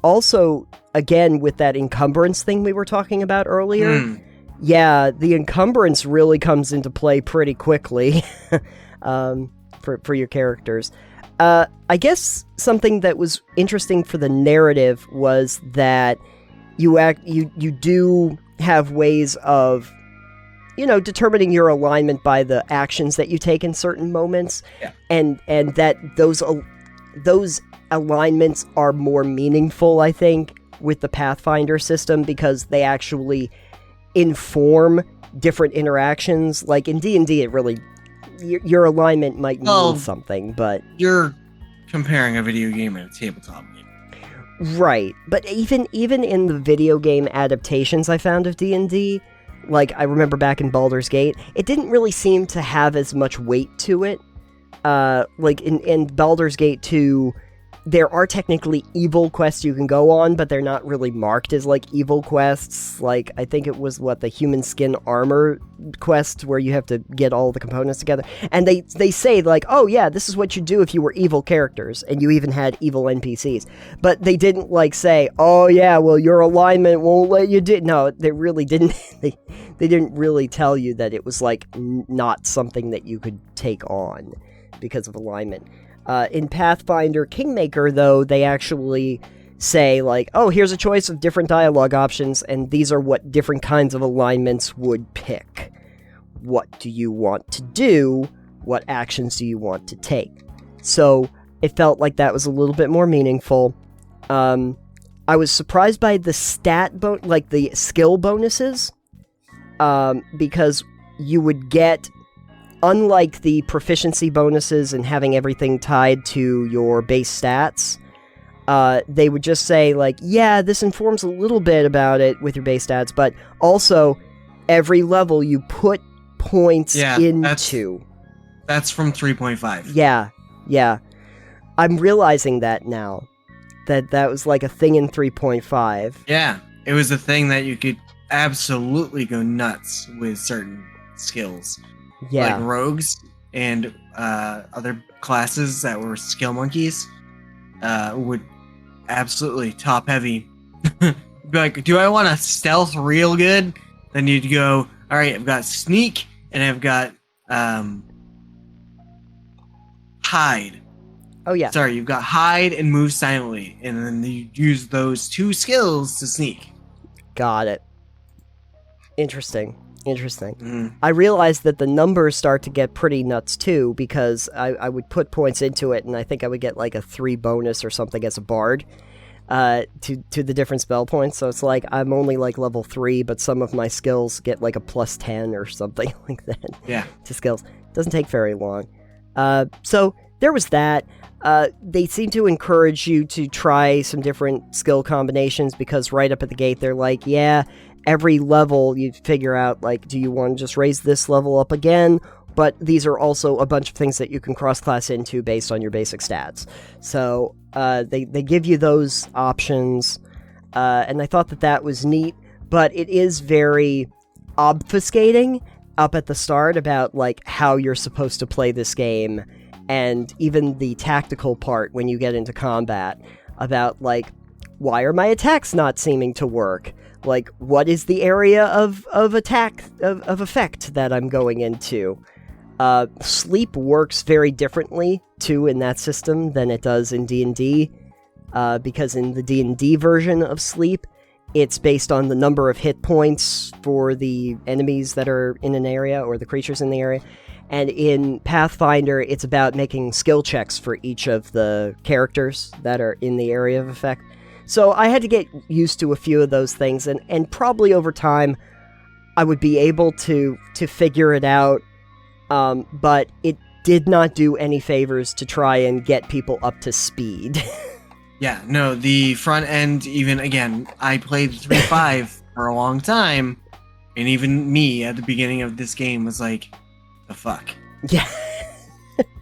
S2: Also, again, with that encumbrance thing we were talking about earlier... Yeah, the encumbrance really comes into play pretty quickly for your characters. I guess something that was interesting for the narrative was that you do have ways of, determining your alignment by the actions that you take in certain moments, and that those alignments are more meaningful, I think, with the Pathfinder system, because they actually inform different interactions. Like in D&D, it really, your alignment might mean something, but
S1: you're comparing a video game and a tabletop game,
S2: right? But even in the video game adaptations I found of D&D, like I remember back in Baldur's Gate, it didn't really seem to have as much weight to it. Like in Baldur's Gate 2, there are technically evil quests you can go on, but they're not really marked as, like, evil quests. Like, I think it was, the human skin armor quest, where you have to get all the components together. And they say, like, oh, yeah, this is what you do if you were evil characters, and you even had evil NPCs. But they didn't, like, say, oh, yeah, well, your alignment won't let you do... No, they really didn't... they didn't really tell you that it was, like, not something that you could take on because of alignment. In Pathfinder Kingmaker, though, they actually say, like, oh, here's a choice of different dialogue options, and these are what different kinds of alignments would pick. What do you want to do? What actions do you want to take? So, it felt like that was a little bit more meaningful. I was surprised by the the skill bonuses, because you would get... Unlike the proficiency bonuses and having everything tied to your base stats, they would just say, like, yeah, this informs a little bit about it with your base stats, but also, every level you put points into.
S1: That's from 3.5.
S2: Yeah. I'm realizing that now. That was like a thing in 3.5.
S1: Yeah, it was a thing that you could absolutely go nuts with certain skills.
S2: Yeah.
S1: Like rogues and other classes that were skill monkeys would absolutely top heavy. Be like, do I want to stealth real good? Then you'd go, all right, I've got sneak and I've got hide.
S2: Oh, yeah.
S1: Sorry, you've got hide and move silently. And then you use those two skills to sneak.
S2: Got it. Interesting. I realized that the numbers start to get pretty nuts too, because I would put points into it, and I think I would get like a 3 bonus or something as a bard to the different spell points. So it's like I'm only like level 3, but some of my skills get like a plus 10 or something like that.
S1: Yeah.
S2: To skills. Doesn't take very long. So there was that. they seem to encourage you to try some different skill combinations because right up at the gate they're like, yeah, every level you figure out, like, do you want to just raise this level up again? But these are also a bunch of things that you can cross-class into based on your basic stats. So they give you those options, and I thought that was neat, but it is very obfuscating up at the start about, like, how you're supposed to play this game, and even the tactical part when you get into combat about, like, why are my attacks not seeming to work? Like, what is the area of attack, of effect that I'm going into? Sleep works very differently, too, in that system than it does in D&D, because in the D&D version of Sleep, it's based on the number of hit points for the enemies that are in an area, or the creatures in the area, and in Pathfinder, it's about making skill checks for each of the characters that are in the area of effect. So I had to get used to a few of those things, and probably over time, I would be able to figure it out. But it did not do any favors to try and get people up to speed.
S1: Yeah, no, the front end, even, again, I played 3.5 for a long time, and even me at the beginning of this game was like, the fuck?
S2: Yeah.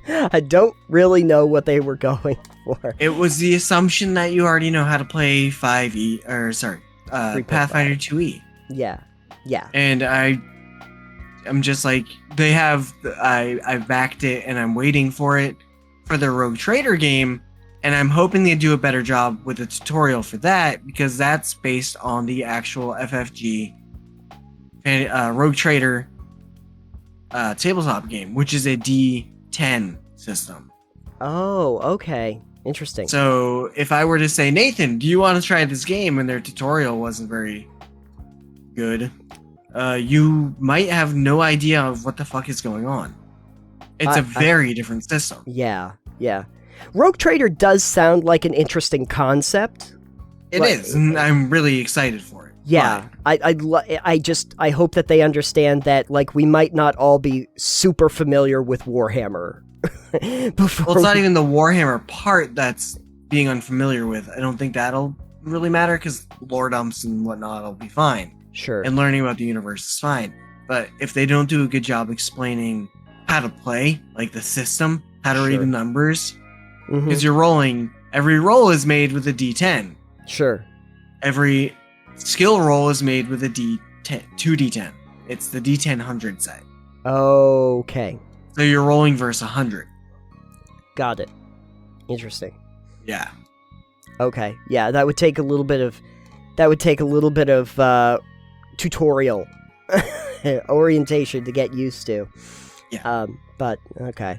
S2: I don't really know what they were going for.
S1: It was the assumption that you already know how to play Pathfinder 2E.
S2: Yeah, yeah.
S1: And I'm just like, I backed it and I'm waiting for it for the Rogue Trader game, and I'm hoping they do a better job with the tutorial for that, because that's based on the actual FFG Rogue Trader tabletop game, which is a D10 system.
S2: Oh, okay. Interesting.
S1: So if I were to say, Nathan, do you want to try this game, and their tutorial wasn't very good, you might have no idea of what the fuck is going on. It's a very different system.
S2: Yeah, yeah. Rogue Trader does sound like an interesting concept.
S1: It is, and I'm really excited for it.
S2: Yeah, I hope that they understand that, like, we might not all be super familiar with Warhammer.
S1: Well, it's not even the Warhammer part that's being unfamiliar with. I don't think that'll really matter, because lore dumps and whatnot will be fine.
S2: Sure.
S1: And learning about the universe is fine. But if they don't do a good job explaining how to play, like the system, how to read the numbers, because you're rolling, every roll is made with a D10.
S2: Sure.
S1: Every skill roll is made with a D10, 2D10. It's the D10 100 set.
S2: Okay.
S1: So you're rolling versus 100.
S2: Got it. Interesting.
S1: Yeah.
S2: Okay. Yeah, that would take a little bit of tutorial orientation to get used to.
S1: Yeah.
S2: But okay.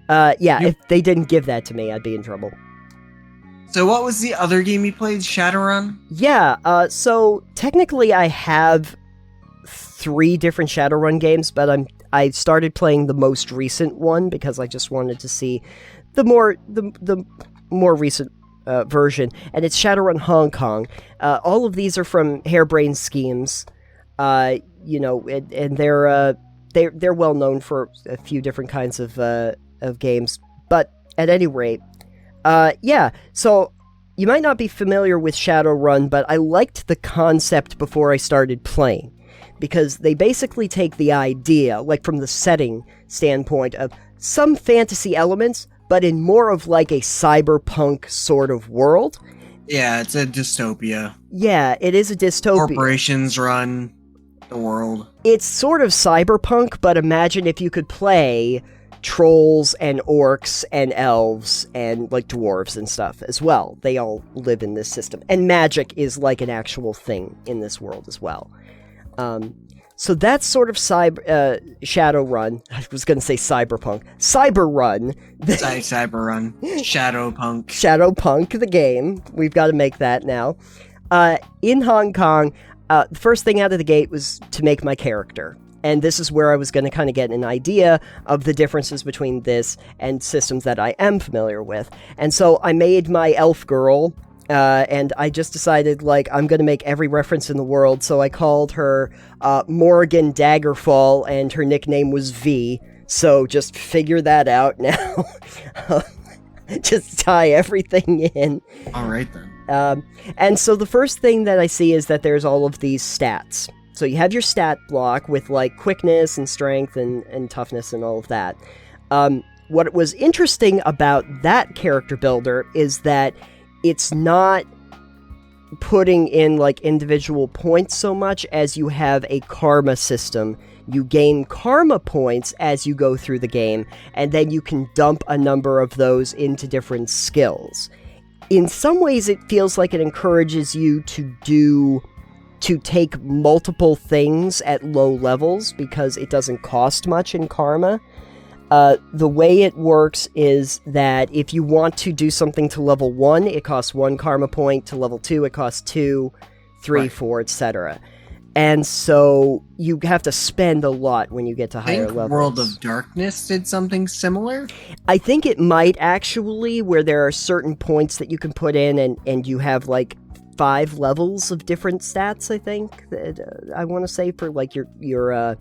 S2: Yeah, if they didn't give that to me, I'd be in trouble.
S1: So what was the other game you played? Shadowrun?
S2: Yeah, so technically I have 3 different Shadowrun games, but I started playing the most recent one because I just wanted to see the more recent version, and it's Shadowrun Hong Kong. All of these are from Harebrained Schemes, you know, and they're well known for a few different kinds of games. But at any rate, yeah. So you might not be familiar with Shadowrun, but I liked the concept before I started playing, because they basically take the idea, like from the setting standpoint, of some fantasy elements, but in more of like a cyberpunk sort of world.
S1: Yeah, it's a dystopia.
S2: Yeah, it is a dystopia.
S1: Corporations run the world.
S2: It's sort of cyberpunk, but imagine if you could play trolls and orcs and elves and like dwarves and stuff as well. They all live in this system. And magic is like an actual thing in this world as well. So that's sort of Shadowrun. I was going to say cyberpunk. Cyberrun.
S1: Cyberrun. Shadowpunk.
S2: Shadowpunk, the game. We've got to make that now. In Hong Kong, the first thing out of the gate was to make my character. And this is where I was going to kind of get an idea of the differences between this and systems that I am familiar with. And so I made my elf girl, and I just decided, like, I'm going to make every reference in the world. So I called her Morrigan Daggerfall, and her nickname was V. So just figure that out now. Just tie everything in.
S1: All right, then.
S2: And so the first thing that I see is that there's all of these stats. So you have your stat block with, like, quickness and strength and toughness and all of that. What was interesting about that character builder is that it's not putting in, like, individual points so much as you have a karma system. You gain karma points as you go through the game, and then you can dump a number of those into different skills. In some ways, it feels like it encourages you to take multiple things at low levels because it doesn't cost much in karma. The way it works is that if you want to do something to level 1, it costs 1 karma point. To level 2, it costs 2, 3,
S1: Right.
S2: 4, etc. And so you have to spend a lot when you get to
S1: I
S2: higher
S1: think
S2: levels.
S1: World of Darkness did something similar.
S2: I think it might actually, where there are certain points that you can put in, and you have like 5 levels of different stats. I think I want to say for like your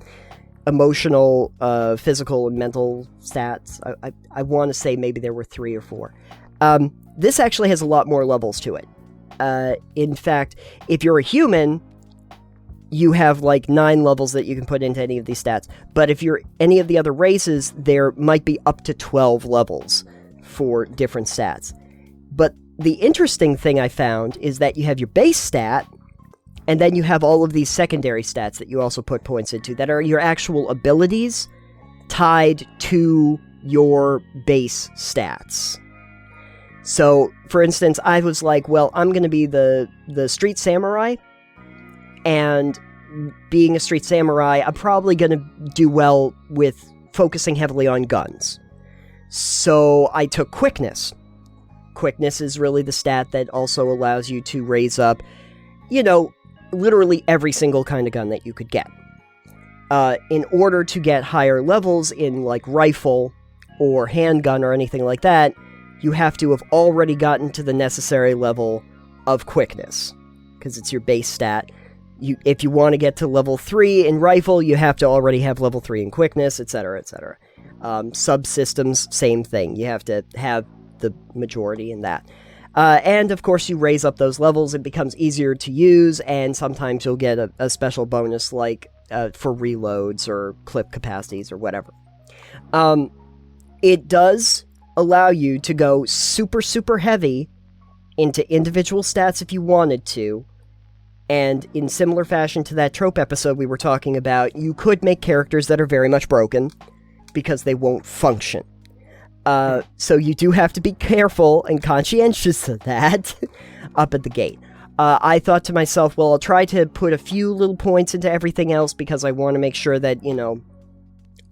S2: emotional, physical, and mental stats. I want to say maybe there were 3 or 4. This actually has a lot more levels to it. In fact, if you're a human, you have like 9 levels that you can put into any of these stats. But if you're any of the other races, there might be up to 12 levels for different stats. But the interesting thing I found is that you have your base stat, and then you have all of these secondary stats that you also put points into that are your actual abilities tied to your base stats. So, for instance, I was like, well, I'm going to be the street samurai, and being a street samurai, I'm probably going to do well with focusing heavily on guns. So I took quickness. Quickness is really the stat that also allows you to raise up, literally every single kind of gun that you could get. In order to get higher levels in, like, rifle or handgun or anything like that, you have to have already gotten to the necessary level of quickness, because it's your base stat. If you want to get to level 3 in rifle, you have to already have level 3 in quickness, etc., etc. Subsystems, same thing. You have to have the majority in that. And, of course, you raise up those levels, it becomes easier to use, and sometimes you'll get a special bonus, like for reloads or clip capacities or whatever. It does allow you to go super, super heavy into individual stats if you wanted to, and in similar fashion to that trope episode we were talking about, you could make characters that are very much broken because they won't function. So you do have to be careful and conscientious of that up at the gate. I thought to myself, well, I'll try to put a few little points into everything else because I want to make sure that,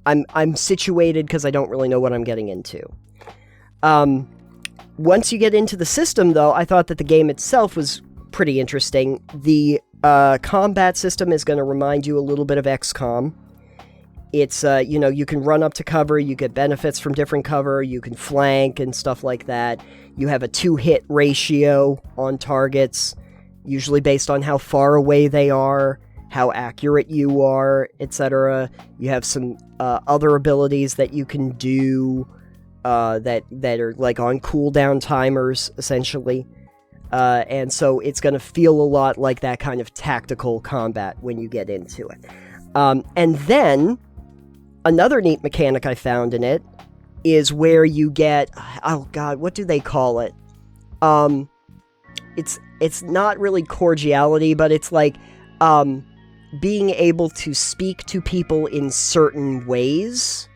S2: I'm situated because I don't really know what I'm getting into. Once you get into the system, though, I thought that the game itself was pretty interesting. The combat system is going to remind you a little bit of XCOM. It's, you can run up to cover, you get benefits from different cover, you can flank and stuff like that. You have a 2-hit ratio on targets, usually based on how far away they are, how accurate you are, etc. You have some other abilities that you can do that are like on cooldown timers, essentially. And so it's going to feel a lot like that kind of tactical combat when you get into it. And then, another neat mechanic I found in it is where you get, oh god, what do they call it? It's not really cordiality, but it's like, being able to speak to people in certain ways.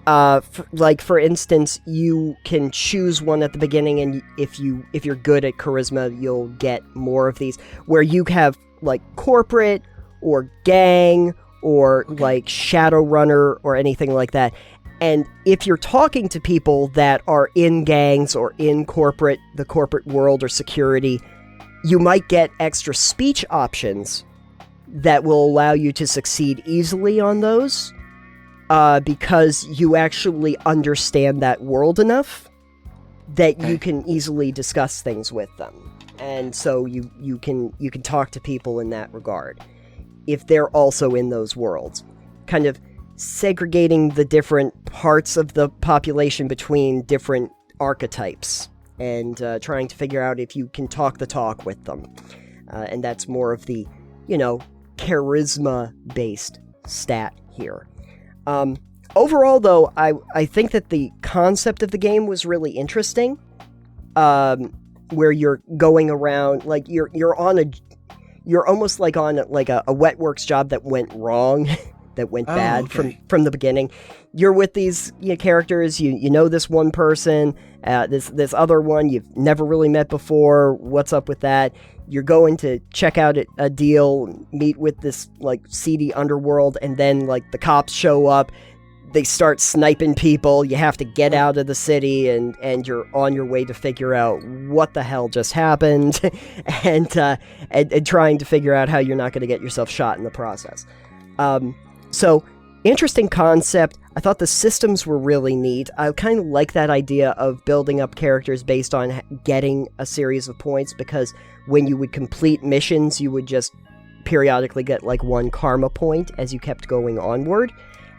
S2: For instance, you can choose one at the beginning, and if you're good at charisma, you'll get more of these, where you have, like, corporate, or gang, or, like, Shadowrunner, or anything like that. And if you're talking to people that are in gangs, or in the corporate world, or security, you might get extra speech options that will allow you to succeed easily on those. Because you actually understand that world enough that you can easily discuss things with them. And so you can talk to people in that regard, if they're also in those worlds. Kind of segregating the different parts of the population between different archetypes and trying to figure out if you can talk the talk with them. And that's more of the, charisma-based stat here. Overall, though, I think that the concept of the game was really interesting. Where you're going around, like you're almost like on like a wet works job that went wrong, that went bad from the beginning. You're with these characters, you know this one person, this other one you've never really met before. What's up with that? You're going to check out a deal, meet with this like seedy underworld, and then like the cops show up. They start sniping people. You have to get out of the city, and you're on your way to figure out what the hell just happened, and trying to figure out how you're not going to get yourself shot in the process. So, interesting concept. I thought the systems were really neat. I kind of like that idea of building up characters based on getting a series of points, because when you would complete missions, you would just periodically get like one karma point as you kept going onward.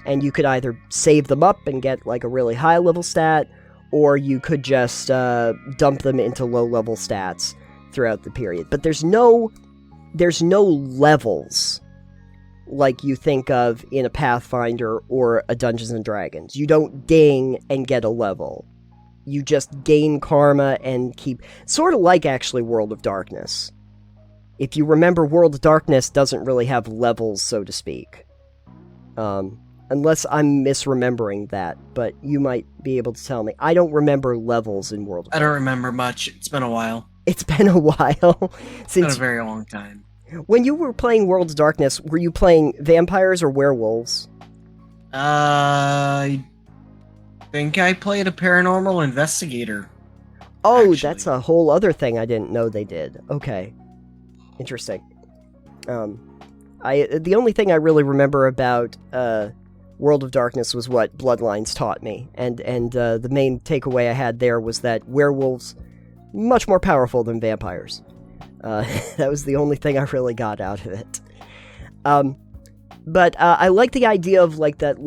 S2: And you could either save them up and get like a really high level stat, or you could just dump them into low level stats throughout the period. But there's no levels like you think of in a Pathfinder or a Dungeons and Dragons. You don't ding and get a level. You just gain karma and keep... Sort of like, actually, World of Darkness. If you remember, World of Darkness doesn't really have levels, so to speak. Unless I'm misremembering that, but you might be able to tell me. I don't remember levels in World of Darkness.
S1: I don't remember much. It's been a while.
S2: It's been a while.
S1: It's been a very long time.
S2: When you were playing World of Darkness, were you playing vampires or werewolves?
S1: I think I played a paranormal investigator.
S2: Oh,
S1: actually.
S2: That's a whole other thing I didn't know they did. Okay. Interesting. The only thing I really remember about World of Darkness was what Bloodlines taught me, and the main takeaway I had there was that werewolves much more powerful than vampires. That was the only thing I really got out of it. But I like the idea of like that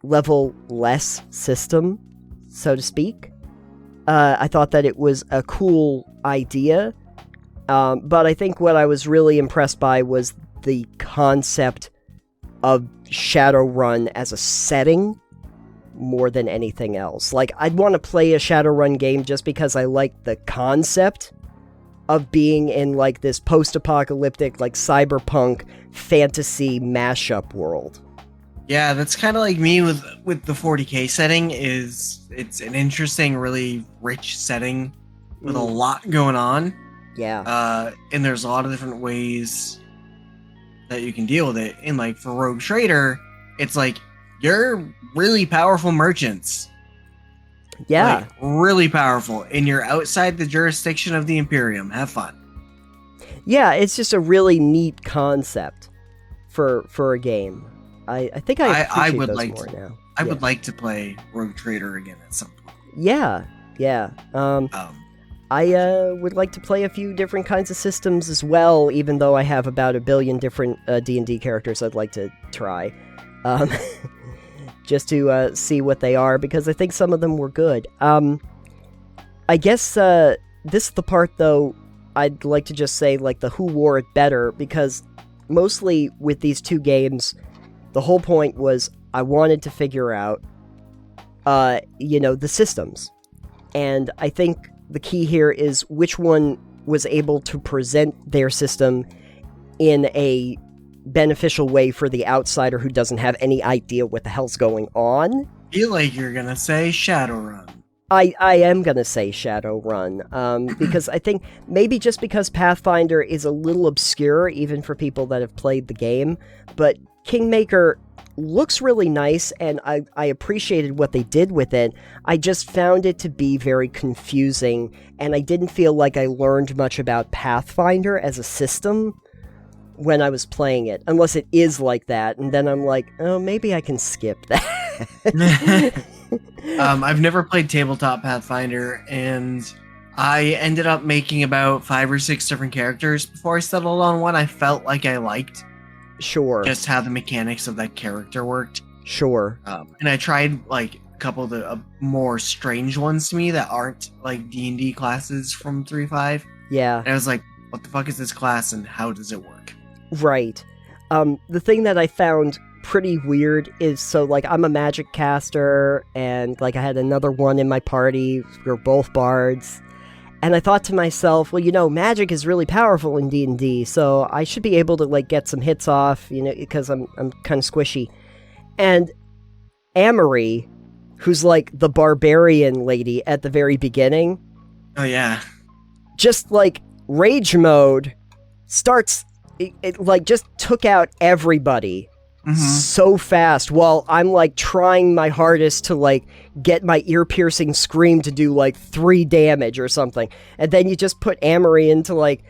S2: level-less system, so to speak. I thought that it was a cool idea, but I think what I was really impressed by was the concept of Shadowrun as a setting more than anything else. Like, I'd want to play a Shadowrun game just because I like the concept of being in like this post-apocalyptic, like cyberpunk fantasy mashup world.
S1: Yeah, that's kind of like me with the 40k setting. It's an interesting, really rich setting with a lot going on.
S2: Yeah.
S1: And there's a lot of different ways that you can deal with it. And like for Rogue Trader, it's like you're really powerful merchants.
S2: Yeah.
S1: Like, really powerful. And you're outside the jurisdiction of the Imperium. Have fun.
S2: Yeah, it's just a really neat concept for a game. I think I would those like more now.
S1: I would like to play Rogue Trader again at some point.
S2: Yeah. I would like to play a few different kinds of systems as well, even though I have about 1 billion different D&D characters I'd like to try. Just to see what they are, because I think some of them were good. I guess this is the part, though, I'd like to just say, like, the who wore it better, because mostly with these two games, the whole point was I wanted to figure out, the systems. And I think the key here is which one was able to present their system in a beneficial way for the outsider who doesn't have any idea what the hell's going on.
S1: I feel like you're gonna say Shadowrun.
S2: I am gonna say Shadowrun, because I think maybe just because Pathfinder is a little obscure, even for people that have played the game, but Kingmaker looks really nice, and I appreciated what they did with it. I just found it to be very confusing, and I didn't feel like I learned much about Pathfinder as a system when I was playing it, unless it is like that, and then I'm like, oh, maybe I can skip that.
S1: I've never played Tabletop Pathfinder, and I ended up making about 5 or 6 different characters before I settled on one I felt like I liked.
S2: Sure.
S1: Just how the mechanics of that character worked.
S2: Sure.
S1: And I tried, like, a couple of the more strange ones to me that aren't like D&D classes from 3.5.
S2: Yeah.
S1: And I was like, what the fuck is this class and how does it work?
S2: Right. The thing that I found pretty weird is, so, like, I'm a magic caster, and, like, I had another one in my party. We're both bards. And I thought to myself, well, you know, magic is really powerful in D&D, so I should be able to, like, get some hits off, you know, because I'm kind of squishy. And Amory, who's, like, the barbarian lady at the very beginning...
S1: Oh, yeah.
S2: Just, like, rage mode starts... It like, just took out everybody so fast, while I'm, like, trying my hardest to, like, get my ear-piercing scream to do, like, 3 damage or something. And then you just put Amory into, like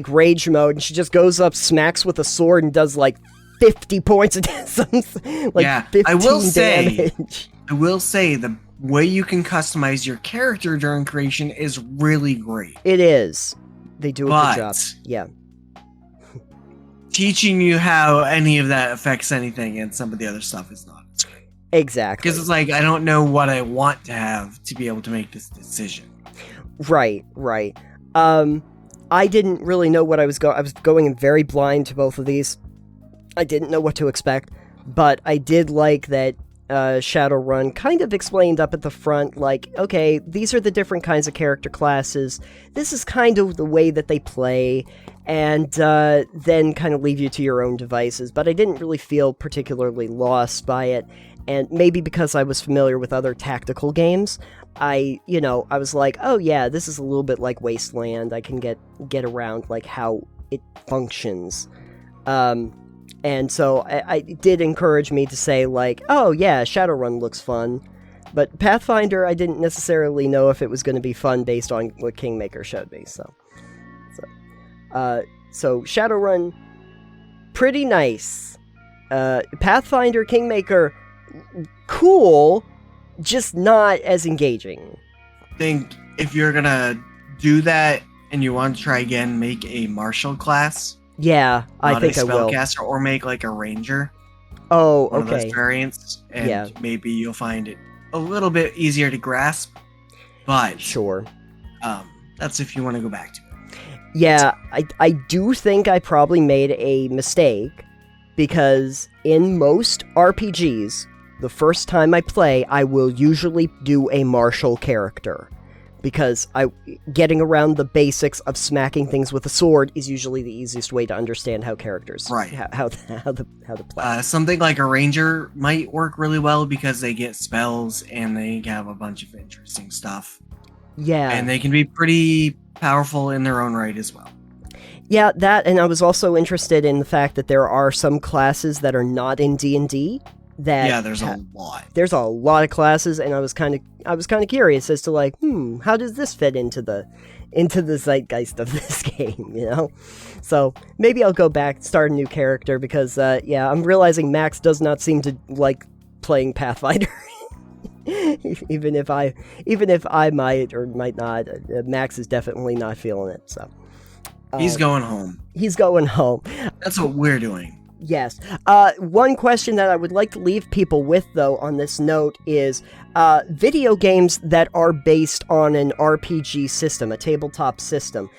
S2: rage mode, and she just goes up, smacks with a sword, and does, like, 50 points of like,
S1: yeah,
S2: 15
S1: I will
S2: damage.
S1: I will say, the way you can customize your character during creation is really great.
S2: It is. They do a good job. Yeah.
S1: Teaching you how any of that affects anything and some of the other stuff is not as great.
S2: Exactly.
S1: Because it's like, I don't know what I want to have to be able to make this decision.
S2: Right. I didn't really know what I was going... I was going in very blind to both of these. I didn't know what to expect, but I did like that Shadowrun kind of explained up at the front, like, okay, these are the different kinds of character classes. This is kind of the way that they play, and then kind of leave you to your own devices. But I didn't really feel particularly lost by it, and maybe because I was familiar with other tactical games, I was like, oh yeah, this is a little bit like Wasteland. I can get around, like, how it functions. And so I did encourage me to say, like, oh yeah, Shadowrun looks fun. But Pathfinder, I didn't necessarily know if it was going to be fun based on what Kingmaker showed me. So Shadowrun, pretty nice. Pathfinder, Kingmaker, cool, just not as engaging.
S1: I think if you're going to do that and you want to try again, make a martial class.
S2: Yeah, I think I will.
S1: Not a spellcaster, or make like a ranger.
S2: Oh, okay.
S1: One of those variants, and maybe you'll find it a little bit easier to grasp. But
S2: sure,
S1: that's if you want to go back to it.
S2: Yeah, I do think I probably made a mistake, because in most RPGs, the first time I play, I will usually do a martial character. Because getting around the basics of smacking things with a sword is usually the easiest way to understand how characters, how to play.
S1: Something like a ranger might work really well because they get spells and they have a bunch of interesting stuff.
S2: Yeah,
S1: and they can be pretty powerful in their own right as well.
S2: Yeah, that, and I was also interested in the fact that there are some classes that are not in D&D.
S1: There's a lot.
S2: There's a lot of classes, and I was kind of curious as to, like, how does this fit into the zeitgeist of this game, you know? So maybe I'll go back, start a new character, because I'm realizing Max does not seem to like playing Pathfinder. even if I might or might not, Max is definitely not feeling it. So
S1: he's going home.
S2: He's going home.
S1: That's what we're doing.
S2: Yes. One question that I would like to leave people with, though, on this note is video games that are based on an RPG system, a tabletop system.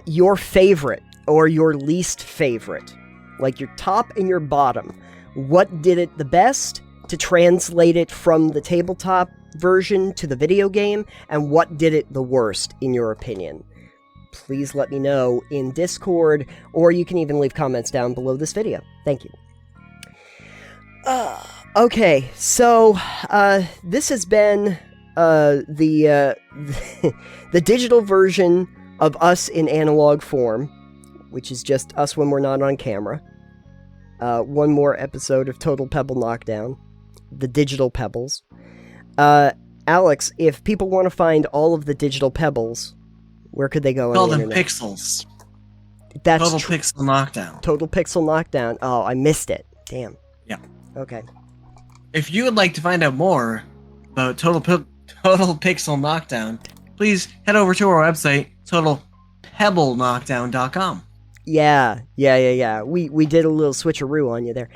S2: Your favorite or your least favorite, like your top and your bottom. What did it the best to translate it from the tabletop version to the video game, and what did it the worst, in your opinion? Please let me know in Discord, or you can even leave comments down below this video. Thank you. Okay, so this has been the digital version of us in analog form, which is just us when we're not on camera. One more episode of Total Pebble Knockdown, the digital pebbles. Alex, if people want to find all of the digital pebbles, where could they go on the internet?
S1: Call them pixels.
S2: That's
S1: Total Pixel Knockdown.
S2: Total Pixel Knockdown. Oh, I missed it. Damn.
S1: Yeah.
S2: Okay.
S1: If you would like to find out more about Total Pixel Knockdown, please head over to our website, totalpebbleknockdown.com.
S2: Yeah. We did a little switcheroo on you there.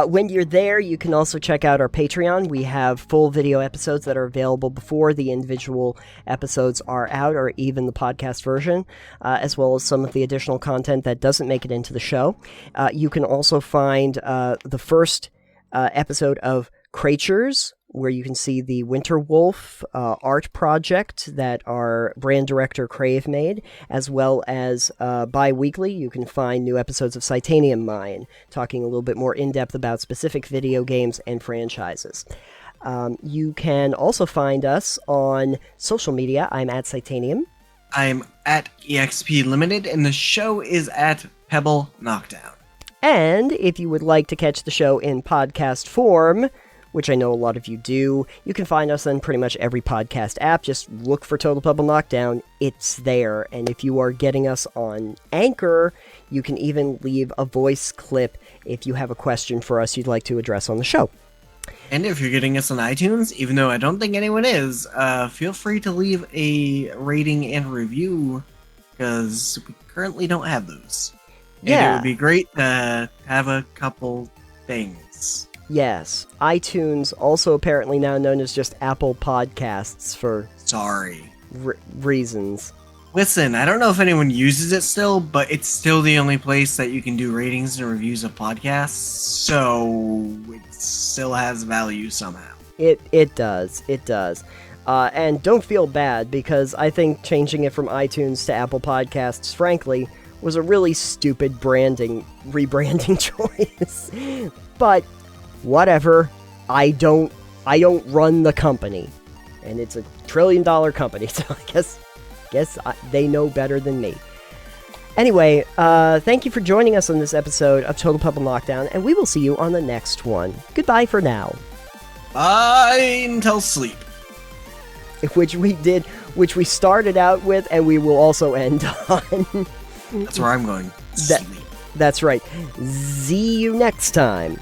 S2: When you're there, you can also check out our Patreon. We have full video episodes that are available before the individual episodes are out, or even the podcast version, as well as some of the additional content that doesn't make it into the show. You can also find the first episode of Creatures, where you can see the Winter Wolf art project that our brand director Crave made, as well as bi-weekly you can find new episodes of Titanium Mine, talking a little bit more in-depth about specific video games and franchises. You can also find us on social media. I'm at Titanium.
S1: I'm at EXP Limited, and the show is at Pebble Knockdown.
S2: And if you would like to catch the show in podcast form, which I know a lot of you do, you can find us on pretty much every podcast app. Just look for Total Pebble Knockdown. It's there. And if you are getting us on Anchor, you can even leave a voice clip if you have a question for us you'd like to address on the show.
S1: And if you're getting us on iTunes, even though I don't think anyone is, feel free to leave a rating and review, because we currently don't have those.
S2: Yeah.
S1: And it would be great to have a couple things.
S2: Yes. iTunes, also apparently now known as just Apple Podcasts for reasons.
S1: Listen, I don't know if anyone uses it still, but it's still the only place that you can do ratings and reviews of podcasts, so it still has value somehow.
S2: It does. And don't feel bad, because I think changing it from iTunes to Apple Podcasts, frankly, was a really stupid rebranding choice. But whatever, I don't run the company, and it's a $1 trillion company, so I guess they know better than me. Anyway, thank you for joining us on this episode of Total Pebble Knockdown, and we will see you on the next one. Goodbye for now.
S1: Bye until sleep.
S2: Which we started out with, and we will also end on.
S1: That's where I'm going. Sleep.
S2: That's right. See you next time.